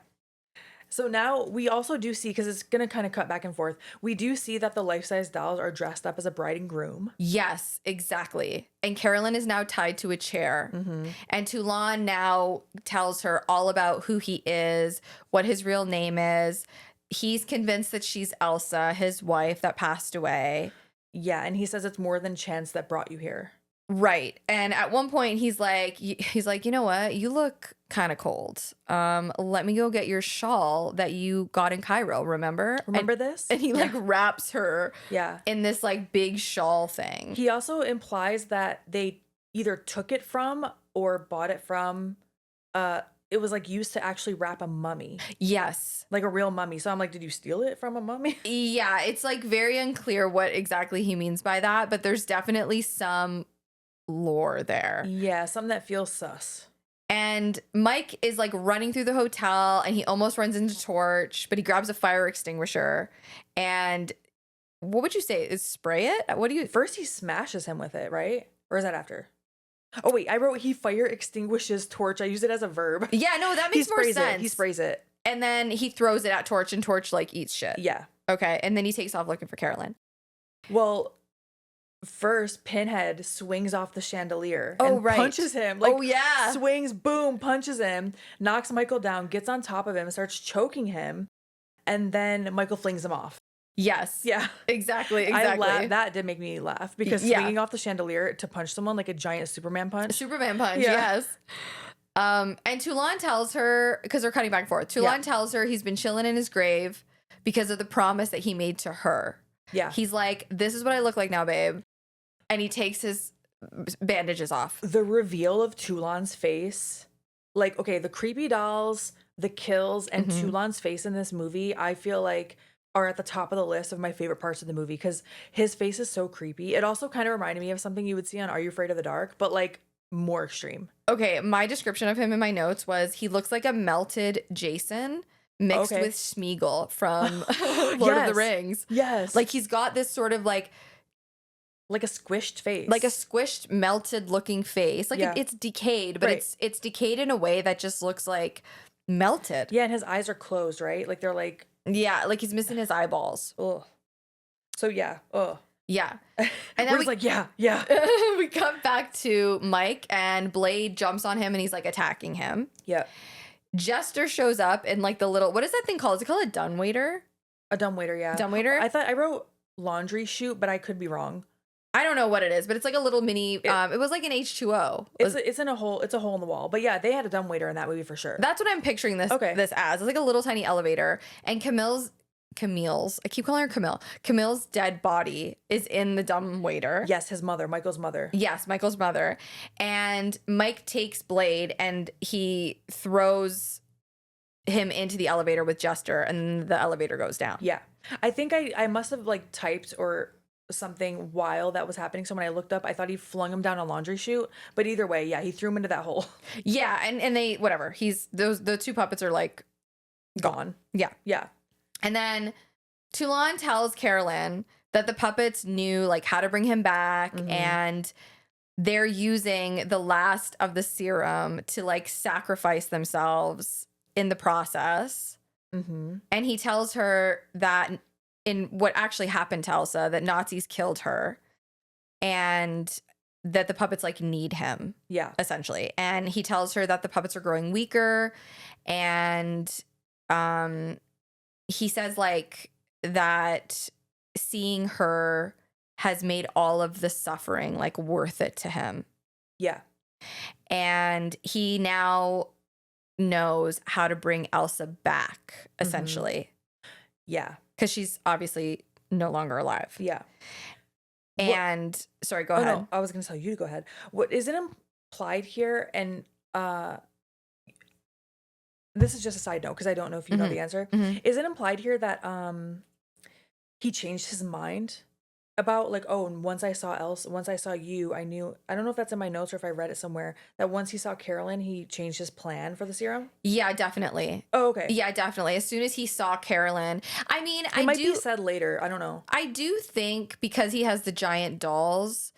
So now we also do see, because it's going to kind of cut back and forth, we do see that the life-size dolls are dressed up as a bride and groom. Yes, exactly. And Carolyn is now tied to a chair. Mm-hmm. And Toulon now tells her all about who he is, what his real name is. He's convinced that she's Elsa, his wife that passed away. Yeah, and he says it's more than chance that brought you here. Right. And at one point he's like, you know what? You look kind of cold. Let me go get your shawl that you got in Cairo, remember? This? And he like wraps her Yeah. in this like big shawl thing. He also implies that they either took it from or bought it from, it was like used to actually wrap a mummy. Yes. Like a real mummy. So I'm like, did you steal it from a mummy? Yeah, it's like very unclear what exactly he means by that, but there's definitely some lore there. Yeah, something that feels sus. And Mike is like running through the hotel and he almost runs into Torch, but he grabs a fire extinguisher and what would you say? Is spray it? What do you First he smashes him with it, right? Or is that after? Oh wait, I wrote he fire extinguishes Torch. I used it as a verb. Yeah, no, that makes more sense. He sprays it. And then he throws it at Torch and Torch like eats shit. Yeah. Okay, and then he takes off looking for Carolyn. Well, first, Pinhead swings off the chandelier and punches him. Like, yeah. Swings, boom, punches him, knocks Michael down, gets on top of him, starts choking him, and then Michael flings him off. Yes. Yeah. Exactly. That did make me laugh because swinging off the chandelier to punch someone like a giant Superman punch. Yes. And Toulon tells her, because they're cutting back and forth, Toulon tells her he's been chilling in his grave because of the promise that he made to her. Yeah. He's like, this is what I look like now, babe. And he takes his bandages off. The reveal of Toulon's face, like, okay, the creepy dolls the kills and Toulon's face in this movie, I feel like are at the top of the list of my favorite parts of the movie because his face is so creepy. It also kind of reminded me of something you would see on Are You Afraid of the Dark, but like more extreme. Okay, my description of him in my notes was he looks like a melted Jason mixed with Smeagol from Lord of the Rings. Yes. Like he's got this sort of like a squished face. Like a squished, melted looking face. Like it's decayed, but it's decayed in a way that just looks like melted. Yeah, and his eyes are closed, right? Like they're like like he's missing his eyeballs. Ugh. So yeah. Ugh. Yeah. And then we're like, yeah. we come back to Mike and Blade jumps on him and he's like attacking him. Yeah. Jester shows up in like the little, what is that thing called? Is it called a dumbwaiter? A dumbwaiter, yeah. Dumbwaiter? I thought I wrote laundry chute, but I could be wrong. I don't know what it is, but it's like a little mini. It was like an H2O. It's in a hole. It's a hole in the wall. But yeah, they had a dumbwaiter in that movie for sure. That's what I'm picturing this as. It's like a little tiny elevator, and Camille's. I keep calling her Camille. Camille's dead body is in the dumbwaiter. Yes, his mother, Michael's mother. Yes, Michael's mother. And Mike takes Blade and he throws him into the elevator with Jester, and the elevator goes down. Yeah, I think I must have like typed or something while that was happening. So when I looked up, I thought he flung him down a laundry chute. But either way, yeah, he threw him into that hole. Yeah, and they whatever. The two puppets are like gone. Yeah. And then Toulon tells Carolyn that the puppets knew like how to bring him back and they're using the last of the serum to like sacrifice themselves in the process. And he tells her that in what actually happened to Elsa, that Nazis killed her and that the puppets like need him. Yeah. Essentially. And he tells her that the puppets are growing weaker and he says like that seeing her has made all of the suffering like worth it to him. Yeah. And he now knows how to bring Elsa back, essentially. Yeah. Because she's obviously no longer alive. Yeah. And sorry, go ahead. No, I was going to tell you to go ahead. What is it implied here? And this is just a side note because I don't know if you know the answer. Is it implied here that he changed his mind about like, oh, once I saw you, I knew, I don't know if that's in my notes or if I read it somewhere, that once he saw Carolyn, he changed his plan for the serum? Yeah, definitely. Oh, okay. Yeah, definitely. As soon as he saw Carolyn, I mean, it might be said later. I don't know. I do think because he has the giant dolls,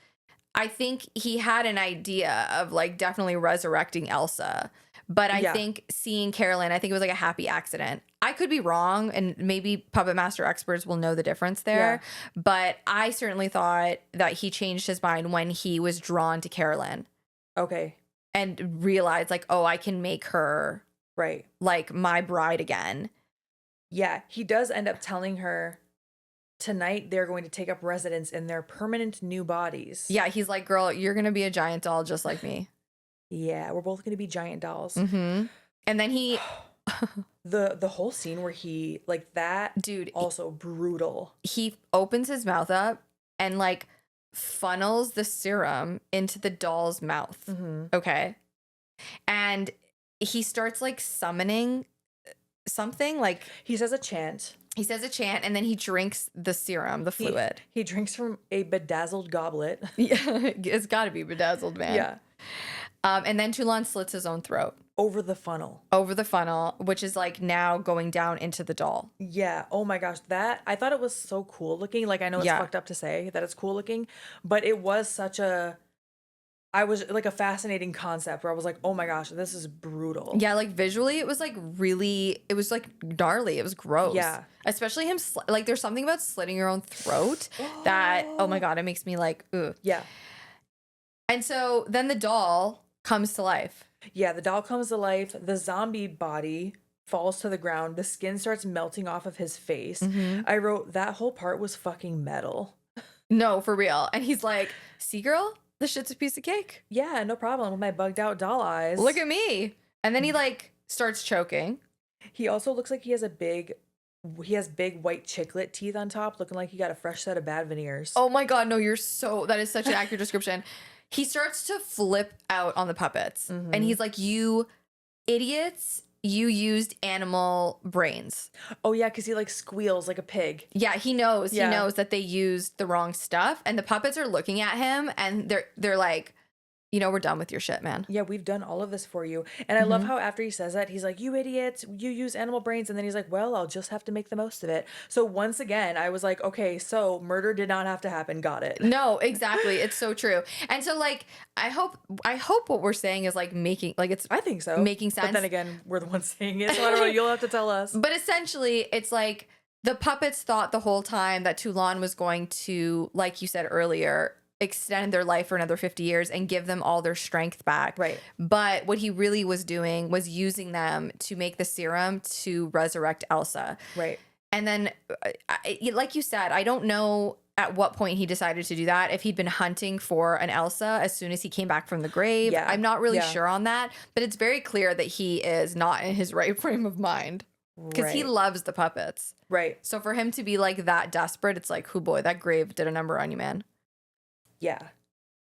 I think he had an idea of like definitely resurrecting Elsa. But I think seeing Carolyn, I think it was like a happy accident. I could be wrong, and maybe Puppet Master experts will know the difference there. Yeah. But I certainly thought that he changed his mind when he was drawn to Carolyn. Okay. And realized like, oh, I can make her right, like my bride again. Yeah, he does end up telling her tonight they're going to take up residence in their permanent new bodies. Yeah, he's like, girl, you're going to be a giant doll just like me. Yeah, we're both going to be giant dolls. And then he... the whole scene where he, like that... Dude. Also brutal. He opens his mouth up and, like, funnels the serum into the doll's mouth. Okay? And he starts, like, summoning something. Like... He says a chant. And then he drinks the serum, the fluid. He drinks from a bedazzled goblet. Yeah, it's got to be bedazzled, man. Yeah. And then Toulon slits his own throat. Over the funnel, which is like now going down into the doll. Yeah. Oh my gosh. I thought it was so cool looking. Like, I know it's fucked up to say that it's cool looking, but it was I was like a fascinating concept where I was like, oh my gosh, this is brutal. Yeah. Like visually, it was like it was like gnarly. It was gross. Yeah. Especially him, like there's something about slitting your own throat that, oh my God, it makes me like, ugh. Yeah. And so then the doll comes to life. Yeah, the doll comes to life. The zombie body falls to the ground. The skin starts melting off of his face. I wrote, that whole part was fucking metal. No, for real. And he's like, see, girl, this shit's a piece of cake. Yeah, no problem with my bugged out doll eyes. Look at me. And then he like starts choking. He also looks like he has big white chiclet teeth on top, looking like he got a fresh set of bad veneers. Oh my God, no, that is such an accurate description. He starts to flip out on the puppets. And he's like, you idiots you used animal brains. Oh yeah, because he like squeals like a pig. Yeah, he knows. Yeah. He knows that they used the wrong stuff, and the puppets are looking at him, and they're like, we're done with your shit, man. Yeah, we've done all of this for you. And I love how after he says that, he's like, you idiots, you use animal brains. And then he's like, well, I'll just have to make the most of it. So once again, I was like, okay, so murder did not have to happen. Got it. No, exactly. It's so true. And so like, I hope what we're saying is like making, like it's, I think so. making sense. But then again, we're the ones saying it. So I don't know. You'll have to tell us. But essentially, it's like the puppets thought the whole time that Toulon was going to, like you said earlier, extend their life for another 50 years and give them all their strength back. Right. But what he really was doing was using them to make the serum to resurrect Elsa. Right. And then, like you said, I don't know at what point he decided to do that. If he'd been hunting for an Elsa as soon as he came back from the grave. Yeah. I'm not really Yeah. sure on that. But it's very clear that he is not in his right frame of mind. Because he Right. loves the puppets. Right. So for him to be like that desperate, it's like, oh boy, that grave did a number on you, man. Yeah.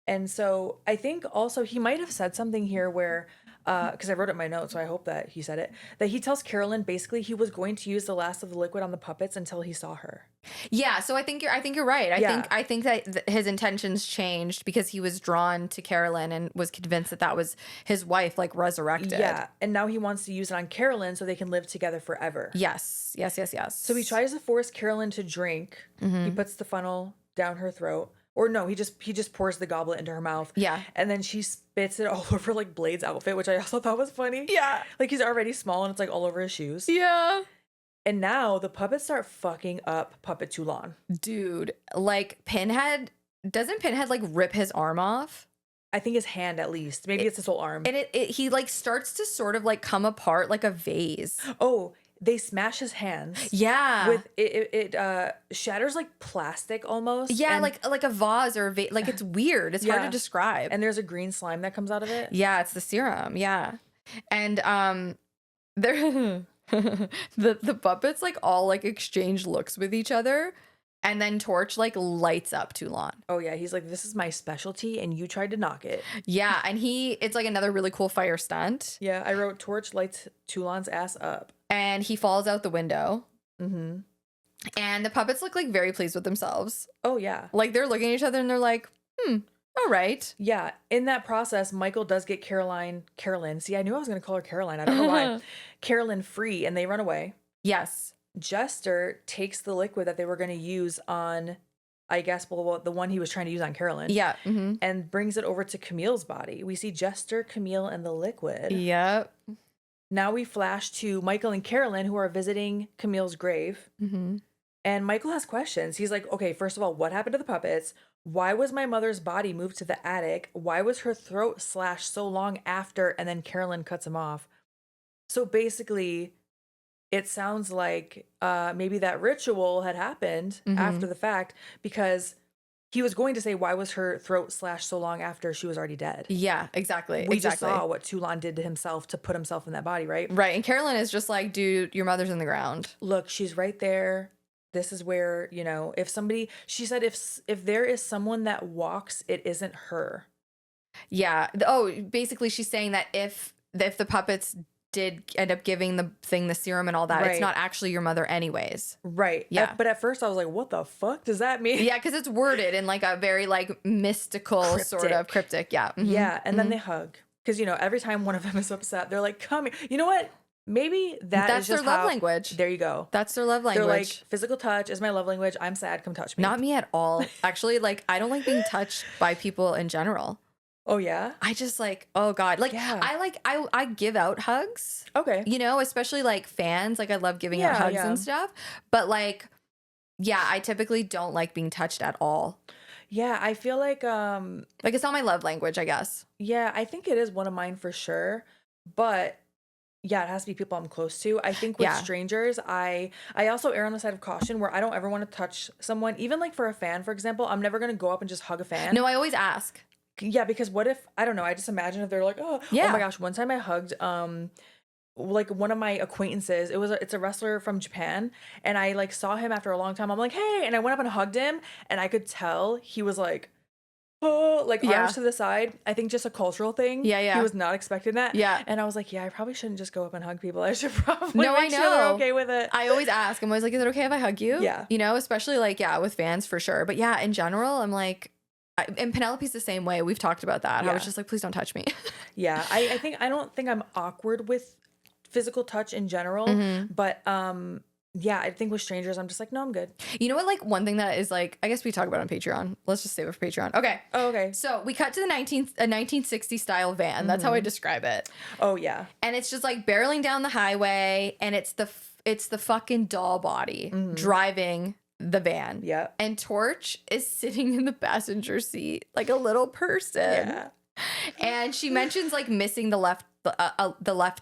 And so I think also he might have said something here where, because I wrote it in my notes, so I hope that he said it, that he tells Carolyn basically he was going to use the last of the liquid on the puppets until he saw her. Yeah, so I think you're right. Yeah. I think that his intentions changed because he was drawn to Carolyn and was convinced that that was his wife, like resurrected. Yeah. And now he wants to use it on Carolyn so they can live together forever. Yes. So he tries to force Carolyn to drink. He puts the funnel down her throat. Or no, he just pours the goblet into her mouth. Yeah. And then she spits it all over like Blade's outfit, which I also thought was funny. Yeah. Like he's already small and it's like all over his shoes. Yeah. And now the puppets start fucking up Puppet Toulon. Dude, like doesn't Pinhead like rip his arm off? I think his hand at least. Maybe it's his whole arm. And he like starts to sort of like come apart like a vase. Oh, they smash his hands. Yeah. With it shatters like plastic almost. Yeah, and, like a vase or like it's weird. It's hard to Yeah. describe. and there's a green slime that comes out of it. Yeah, it's the serum. Yeah. And they're the puppets like all like exchange looks with each other, and then Torch like lights up Toulon. Oh yeah, he's like, this is my specialty and you tried to knock it. Yeah, and it's like another really cool fire stunt. Yeah, I wrote Torch lights Toulon's ass up. And he falls out the window. Mm-hmm. And the puppets look like very pleased with themselves. Oh yeah. Like they're looking at each other and they're like, all right. Yeah. In that process, Michael does get Carolyn. See, I knew I was gonna call her Caroline. I don't know why. Carolyn free and they run away. Yes. Jester takes the liquid that they were going to use on, I guess, well, the one he was trying to use on Carolyn. Yeah. And brings it over to Camille's body. We see Jester, Camille, and the liquid. Yep. Now we flash to Michael and Carolyn, who are visiting Camille's grave. And Michael has questions. He's like, okay, first of all, what happened to the puppets? Why was my mother's body moved to the attic? Why was her throat slashed so long after? And then Carolyn cuts him off. So basically, it sounds like maybe that ritual had happened after the fact, because he was going to say, why was her throat slashed so long after she was already dead? Yeah, exactly. We just saw what Toulon did to himself to put himself in that body, right? Right. And Carolyn is just like, dude, your mother's in the ground. Look, she's right there. This is where, if somebody, she said, if there is someone that walks, it isn't her. Yeah. Oh, basically she's saying that if the puppets did end up giving the thing the serum and all that, Right. it's not actually your mother anyways. Right. Yeah. But at first I was like, what the fuck does that mean? Yeah, because it's worded in like a very like mystical sort of cryptic. Yeah. Yeah. And then they hug. Because, every time one of them is upset, they're like, come here. You know what? Maybe that's their just love how- language. There you go. That's their love language. They're like, physical touch is my love language. I'm sad. Come touch me. Not me at all. Actually, like I don't like being touched by people in general. Oh, yeah? I just like, oh God. Like Yeah. I give out hugs, Okay. especially like fans. Like I love giving out hugs and stuff. But like, yeah, I typically don't like being touched at all. Yeah, I feel like, Like it's not my love language, I guess. yeah, I think it is one of mine for sure. But yeah, it has to be people I'm close to. I think with Yeah. strangers, I also err on the side of caution where I don't ever want to touch someone, even like for a fan, for example. I'm never going to go up and just hug a fan. No, I always ask. Yeah, because what if, I don't know, I just imagine if they're like, oh Yeah. my gosh, one time I hugged like one of my acquaintances. It's a wrestler from Japan, and I like saw him after a long time. I'm like, hey, and I went up and hugged him, and I could tell he was like oh, like Yeah. arms to the side. I think just a cultural thing. Yeah, yeah. He was not expecting that. Yeah. And I was like, yeah, I probably shouldn't just go up and hug people. I should probably No, I make sure they're know. okay with it. I always ask. I'm always like, is it okay if I hug you? Yeah. You know, especially like, yeah, with fans for sure. But yeah, in general, I'm like, and Penelope's the same way. We've talked about that. I was Yeah. just like, please don't touch me. Yeah. I don't think I'm awkward with physical touch in general. Mm-hmm. But yeah, I think with strangers, I'm just like, no, I'm good. You know what? Like one thing that is like, I guess we talk about on Patreon. Let's just save it for Patreon. Okay. Oh, okay. So we cut to the 1960 style van. That's how I describe it. Oh, yeah. And it's just like barreling down the highway, and it's the fucking doll body driving the van. Yeah. And Torch is sitting in the passenger seat like a little person. Yeah. And she mentions like missing the left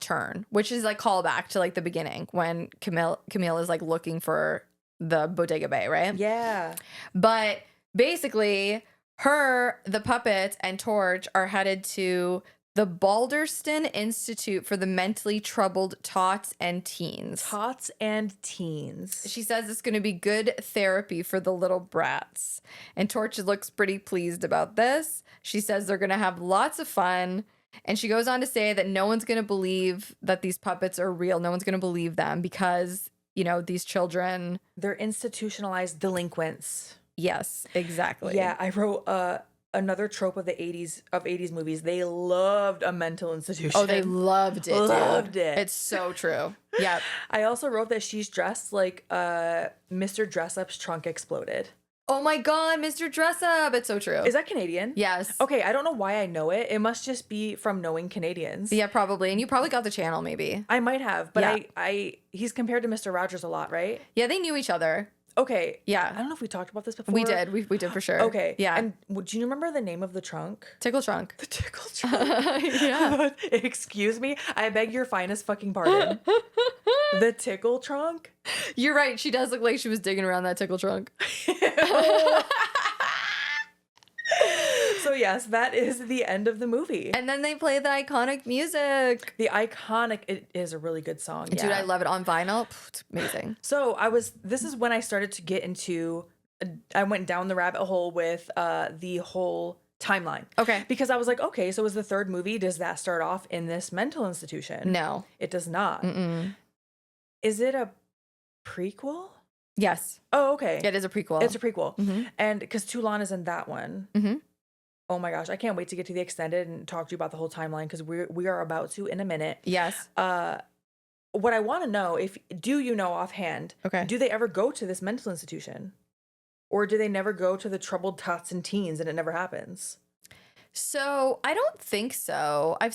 turn, which is like callback to like the beginning when Camille is like looking for the Bodega Bay, right? Yeah. But basically, the puppets and Torch are headed to the Balderston Institute for the Mentally Troubled Tots and Teens. Tots and teens. She says it's going to be good therapy for the little brats. And Torch looks pretty pleased about this. She says they're going to have lots of fun. And she goes on to say that no one's going to believe that these puppets are real. No one's going to believe them because, you know, these children. They're institutionalized delinquents. Yes, exactly. Yeah, I wrote another trope of the 80s movies. They loved a mental institution. Oh, they loved it. Loved dude. it. It's so true. Yep. I also wrote that she's dressed like Mr. Dress-Up's trunk exploded. Oh my God, Mr. Dress Up. It's so true. Is that Canadian? Yes. Okay, I don't know why I know it. It must just be from knowing Canadians. Yeah, probably. And you probably got the channel, maybe. I might have, but Yeah. he's compared to Mr. Rogers a lot, right? Yeah, they knew each other. Okay. Yeah. I don't know if we talked about this before. We did. We did for sure. Okay. Yeah. And do you remember the name of the trunk? Tickle Trunk. The tickle trunk. Yeah. Excuse me? I beg your finest fucking pardon. The tickle trunk? You're right. She does look like she was digging around that tickle trunk. So yes, that is the end of the movie. And then they play the iconic music. It is a really good song. Dude, Yeah. I love it on vinyl. It's amazing. So this is when I started to get into, I went down the rabbit hole with the whole timeline. Okay. Because I was like, okay, so is the third movie, does that start off in this mental institution? No. It does not. Mm-mm. Is it a prequel? Yes. Oh, okay. It is a prequel. It's a prequel. Mhm. And because Toulon is in that one. Mhm. Oh my gosh, I can't wait to get to the extended and talk to you about the whole timeline because we are about to in a minute. Yes. What I want to know, do you know offhand, Okay. do they ever go to this mental institution? Or do they never go to the troubled tots and teens and it never happens? So I don't think so. I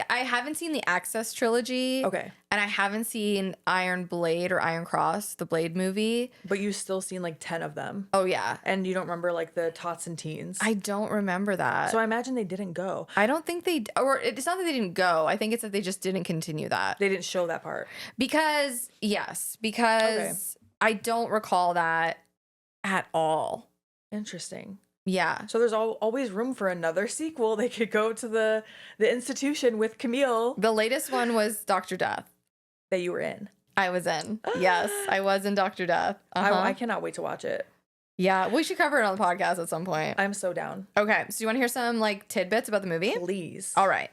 haven't seen the Access trilogy. Okay. And I haven't seen Iron Blade or Iron Cross, the Blade movie. But you've still seen like 10 of them. Oh, yeah. And you don't remember like the tots and teens. I don't remember that. So I imagine they didn't go. I don't think or it's not that they didn't go. I think it's that they just didn't continue that. They didn't show that part. Because I don't recall that at all. Interesting. Yeah. So there's always room for another sequel. They could go to the institution with Camille The latest one was Dr. Death. that you were in. I was in. Yes, I was in Dr. Death. I cannot wait to watch it. Yeah, we should cover it on the podcast at some point. I'm so down. Okay, so you want to hear some like tidbits about the movie? Please. All right.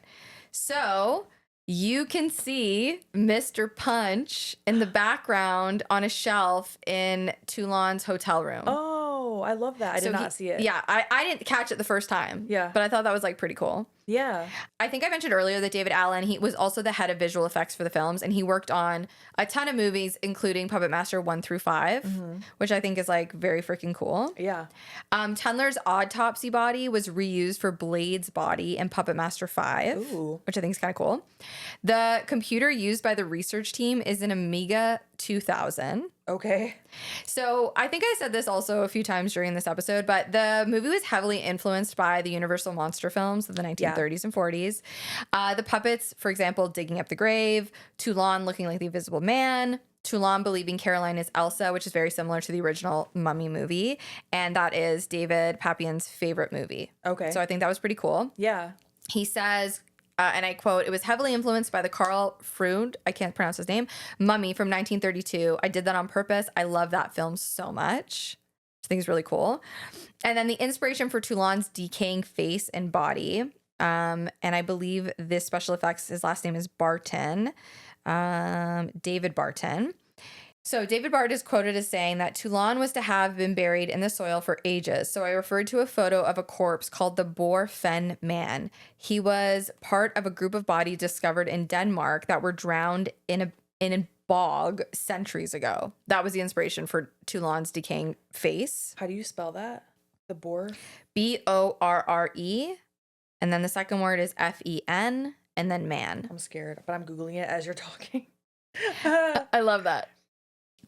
So you can see Mr. Punch in the background on a shelf in Toulon's hotel room. Oh, I love that. I did not see it. Yeah, I didn't catch it the first time. Yeah. But I thought that was like pretty cool. Yeah. I think I mentioned earlier that David Allen, he was also the head of visual effects for the films, and he worked on a ton of movies, including Puppet Master 1 through 5, which I think is like very freaking cool. Yeah. Tendler's autopsy body was reused for Blade's body in Puppet Master 5, Ooh. which I think is kind of cool. The computer used by the research team is an Amiga 2000. Okay. So I think I said this also a few times during this episode, but the movie was heavily influenced by the Universal monster films of the 1930s and 40s. The puppets, for example, digging up the grave, Toulon looking like the Invisible Man, Toulon believing Caroline is Elsa, which is very similar to the original Mummy movie. And that is David Papian's favorite movie. Okay. So I think that was pretty cool. Yeah. He says, and I quote, "It was heavily influenced by the Carl Freund, I can't pronounce his name, Mummy from 1932. I did that on purpose. I love that film so much." I think is really cool. And then the inspiration for Toulon's decaying face and body. And I believe this special effects, his last name is Barton, David Barton. So David Bart is quoted as saying that Toulon was to have been buried in the soil for ages. So I referred to a photo of a corpse called the Boer Fen Man. He was part of a group of bodies discovered in Denmark that were drowned in a bog centuries ago. That was the inspiration for Toulon's decaying face. How do you spell that? The Boer? Borre. And then the second word is Fen and then man. I'm scared, but I'm Googling it as you're talking. I love that.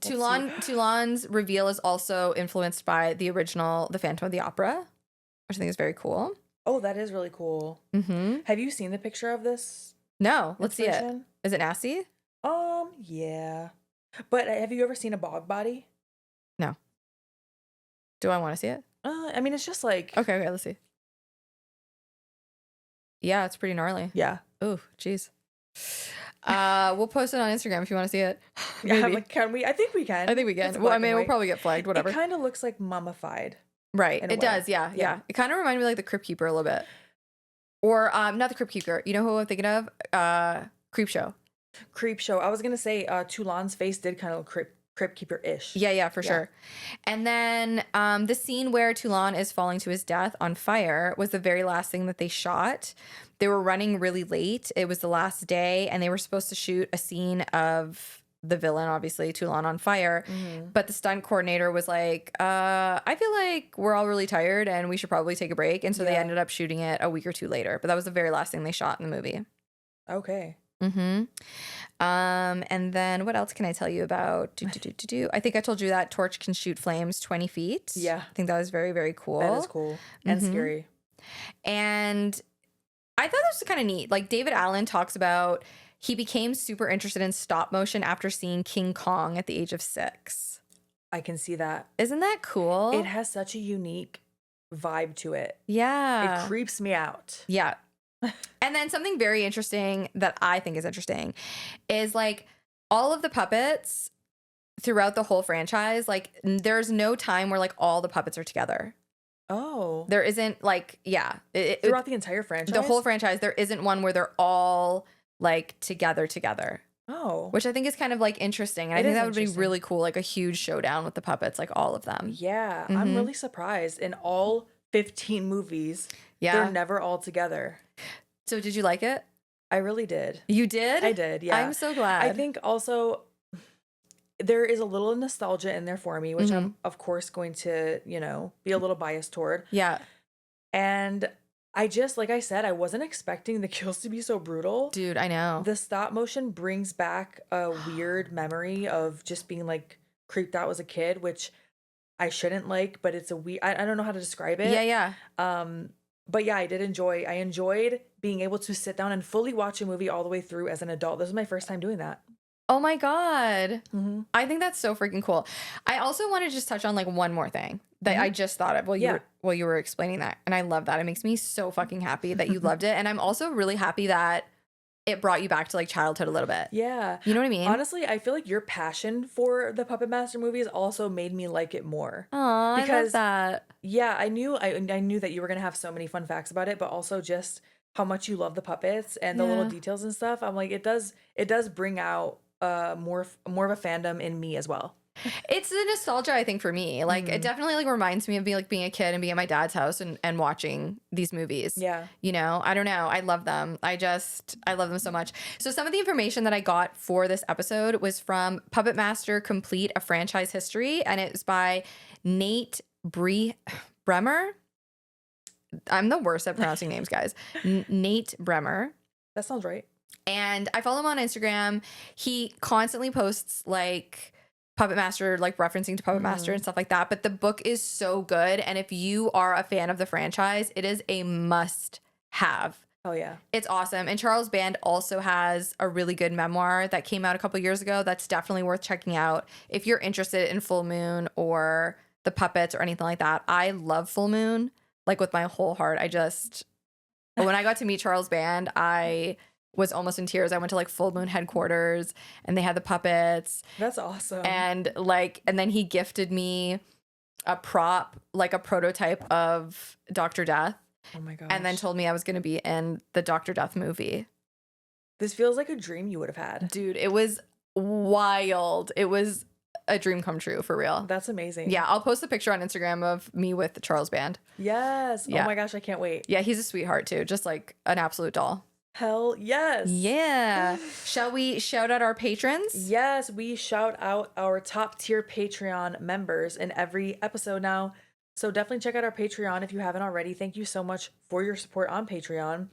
Toulon's reveal is also influenced by the original The Phantom of the Opera, which I think is very cool. Oh, that is really cool. Mm-hmm. Have you seen the picture of this? No, let's see it. Is it nasty? Yeah. But have you ever seen a bog body? No. Do I want to see it? I mean, it's just like... Okay, let's see. Yeah, it's pretty gnarly. Yeah. Ooh, jeez. We'll post it on Instagram if you want to see it. Yeah, like, can we? I think we can. I think we can. Well, I mean, we'll probably get flagged, whatever. It kind of looks like mummified. Right. It does, yeah. It kind of reminded me of like the Crypt Keeper a little bit. Or not the Crypt Keeper. You know who I'm thinking of? Creepshow. Creepshow. I was going to say Toulon's face did kind of look Crypt Keeper-ish. Yeah, for sure. And then the scene where Toulon is falling to his death on fire was the very last thing that they shot. They were running really late. It was the last day, and they were supposed to shoot a scene of the villain, obviously, Toulon on fire. Mm-hmm. But the stunt coordinator was like, I feel like we're all really tired, and we should probably take a break. And so they ended up shooting it a week or two later. But that was the very last thing they shot in the movie. Okay. Mm-hmm. And then what else can I tell you about? I think I told you that torch can shoot flames 20 feet. Yeah. I think that was very, very cool. That is cool. And scary. And I thought this was kind of neat. Like David Allen talks about he became super interested in stop motion after seeing King Kong at the age of 6. I can see that. Isn't that cool? It has such a unique vibe to it. Yeah. It creeps me out. Yeah. And then something very interesting that I think is interesting is like all of the puppets throughout the whole franchise, like there's no time where like all the puppets are together. Oh. There isn't like, throughout the entire franchise? The whole franchise, there isn't one where they're all like together. Oh. Which I think is kind of like interesting. And I think that would be really cool, like a huge showdown with the puppets, like all of them. Yeah. Mm-hmm. I'm really surprised. In all 15 movies, they're never all together. So did you like it? I really did. You did? I did, yeah. I'm so glad. I think also there is a little nostalgia in there for me, which I'm, of course, going to, be a little biased toward. Yeah. And I just, like I said, I wasn't expecting the kills to be so brutal. Dude, I know. The stop motion brings back a weird memory of just being, like, creeped out as a kid, which I shouldn't like, but it's a weird... I don't know how to describe it. Yeah. But yeah, I enjoyed being able to sit down and fully watch a movie all the way through as an adult. This was my first time doing that. Oh my God. Mm-hmm. I think that's so freaking cool. I also want to just touch on like one more thing that I just thought of while you were explaining that. And I love that. It makes me so fucking happy that you loved it. And I'm also really happy that it brought you back to like childhood a little bit. Yeah. You know what I mean? Honestly, I feel like your passion for the Puppet Master movies also made me like it more. Oh, I love that. Yeah, I knew that you were gonna have so many fun facts about it, but also just how much you love the puppets and the little details and stuff. I'm like, it does bring out more of a fandom in me as well. It's the nostalgia, I think, for me. Like, it definitely like reminds me of being a kid and being at my dad's house and watching these movies. Yeah. I don't know. I love them. I love them so much. So some of the information that I got for this episode was from Puppet Master Complete, A Franchise History, and it was by Nate Bremer. I'm the worst at pronouncing names, guys. Nate Bremer. That sounds right. And I follow him on Instagram. He constantly posts like Puppet Master, like referencing to Puppet Master and stuff like that. But the book is so good. And if you are a fan of the franchise, it is a must have. Oh, yeah. It's awesome. And Charles Band also has a really good memoir that came out a couple years ago. That's definitely worth checking out if you're interested in Full Moon or the puppets or anything like that. I love Full Moon, like with my whole heart. When I got to meet Charles Band, I was almost in tears. I went to like Full Moon headquarters and they had the puppets. That's awesome. And then he gifted me a prop, like a prototype of Dr. Death. Oh my gosh. And then told me I was going to be in the Dr. Death movie. This feels like a dream you would have had. Dude, it was wild. It was a dream come true, for real. That's amazing. Yeah, I'll post a picture on Instagram of me with the Charles Band. Yes. Yeah. Oh my gosh, I can't wait. Yeah, he's a sweetheart too, just like an absolute doll. Hell yes. Yeah. Shall we shout out our patrons? Yes, we shout out our top tier Patreon members in every episode now. So definitely check out our Patreon if you haven't already. Thank you so much for your support on Patreon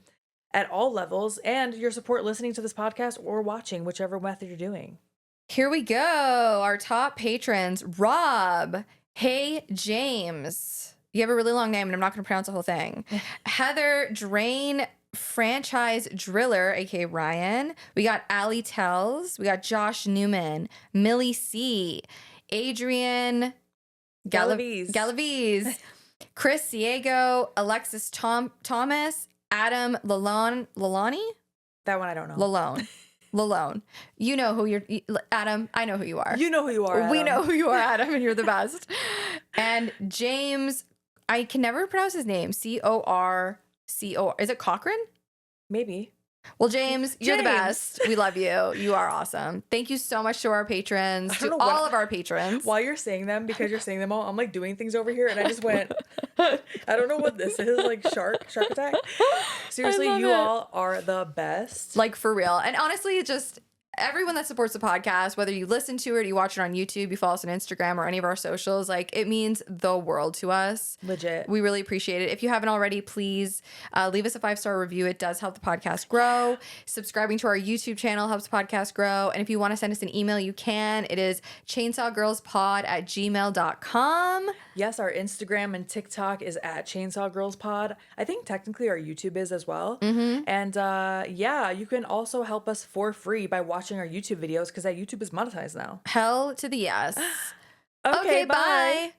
at all levels and your support listening to this podcast or watching, whichever method you're doing. Here we go. Our top patrons. Rob. Hey, James. You have a really long name and I'm not going to pronounce the whole thing. Heather Drain. Franchise Driller, aka Ryan. We got Allie Tells. We got Josh Newman, Millie C, Adrian Galaviz, Chris Diego, Alexis Thomas, Adam Lalani. That one I don't know. Lalone. You know who you're, Adam. I know who you are. You know who you are. Adam. We know who you are, Adam, and you're the best. And James, I can never pronounce his name. C-O-R. Is it Cochran? Maybe. Well, James, you're the best. We love you. You are awesome. Thank you so much to our patrons, to all of our patrons. While you're saying them, because you're saying them all, I'm like doing things over here and I just went, I don't know what this is, like shark attack. Seriously, you all are the best. Like for real. And honestly, just everyone that supports the podcast, whether you listen to it or you watch it on YouTube, you follow us on Instagram or any of our socials, like it means the world to us. Legit. We really appreciate it. If you haven't already, please leave us a 5-star review. It does help the podcast grow. Subscribing to our YouTube channel helps the podcast grow. And if you want to send us an email, you can. It is chainsawgirlspod@gmail.com. Yes, our Instagram and TikTok is at Chainsaw Girls Pod. I think technically our YouTube is as well. Mm-hmm. And yeah, you can also help us for free by watching our YouTube videos because that YouTube is monetized now. Hell to the yes. Okay, bye.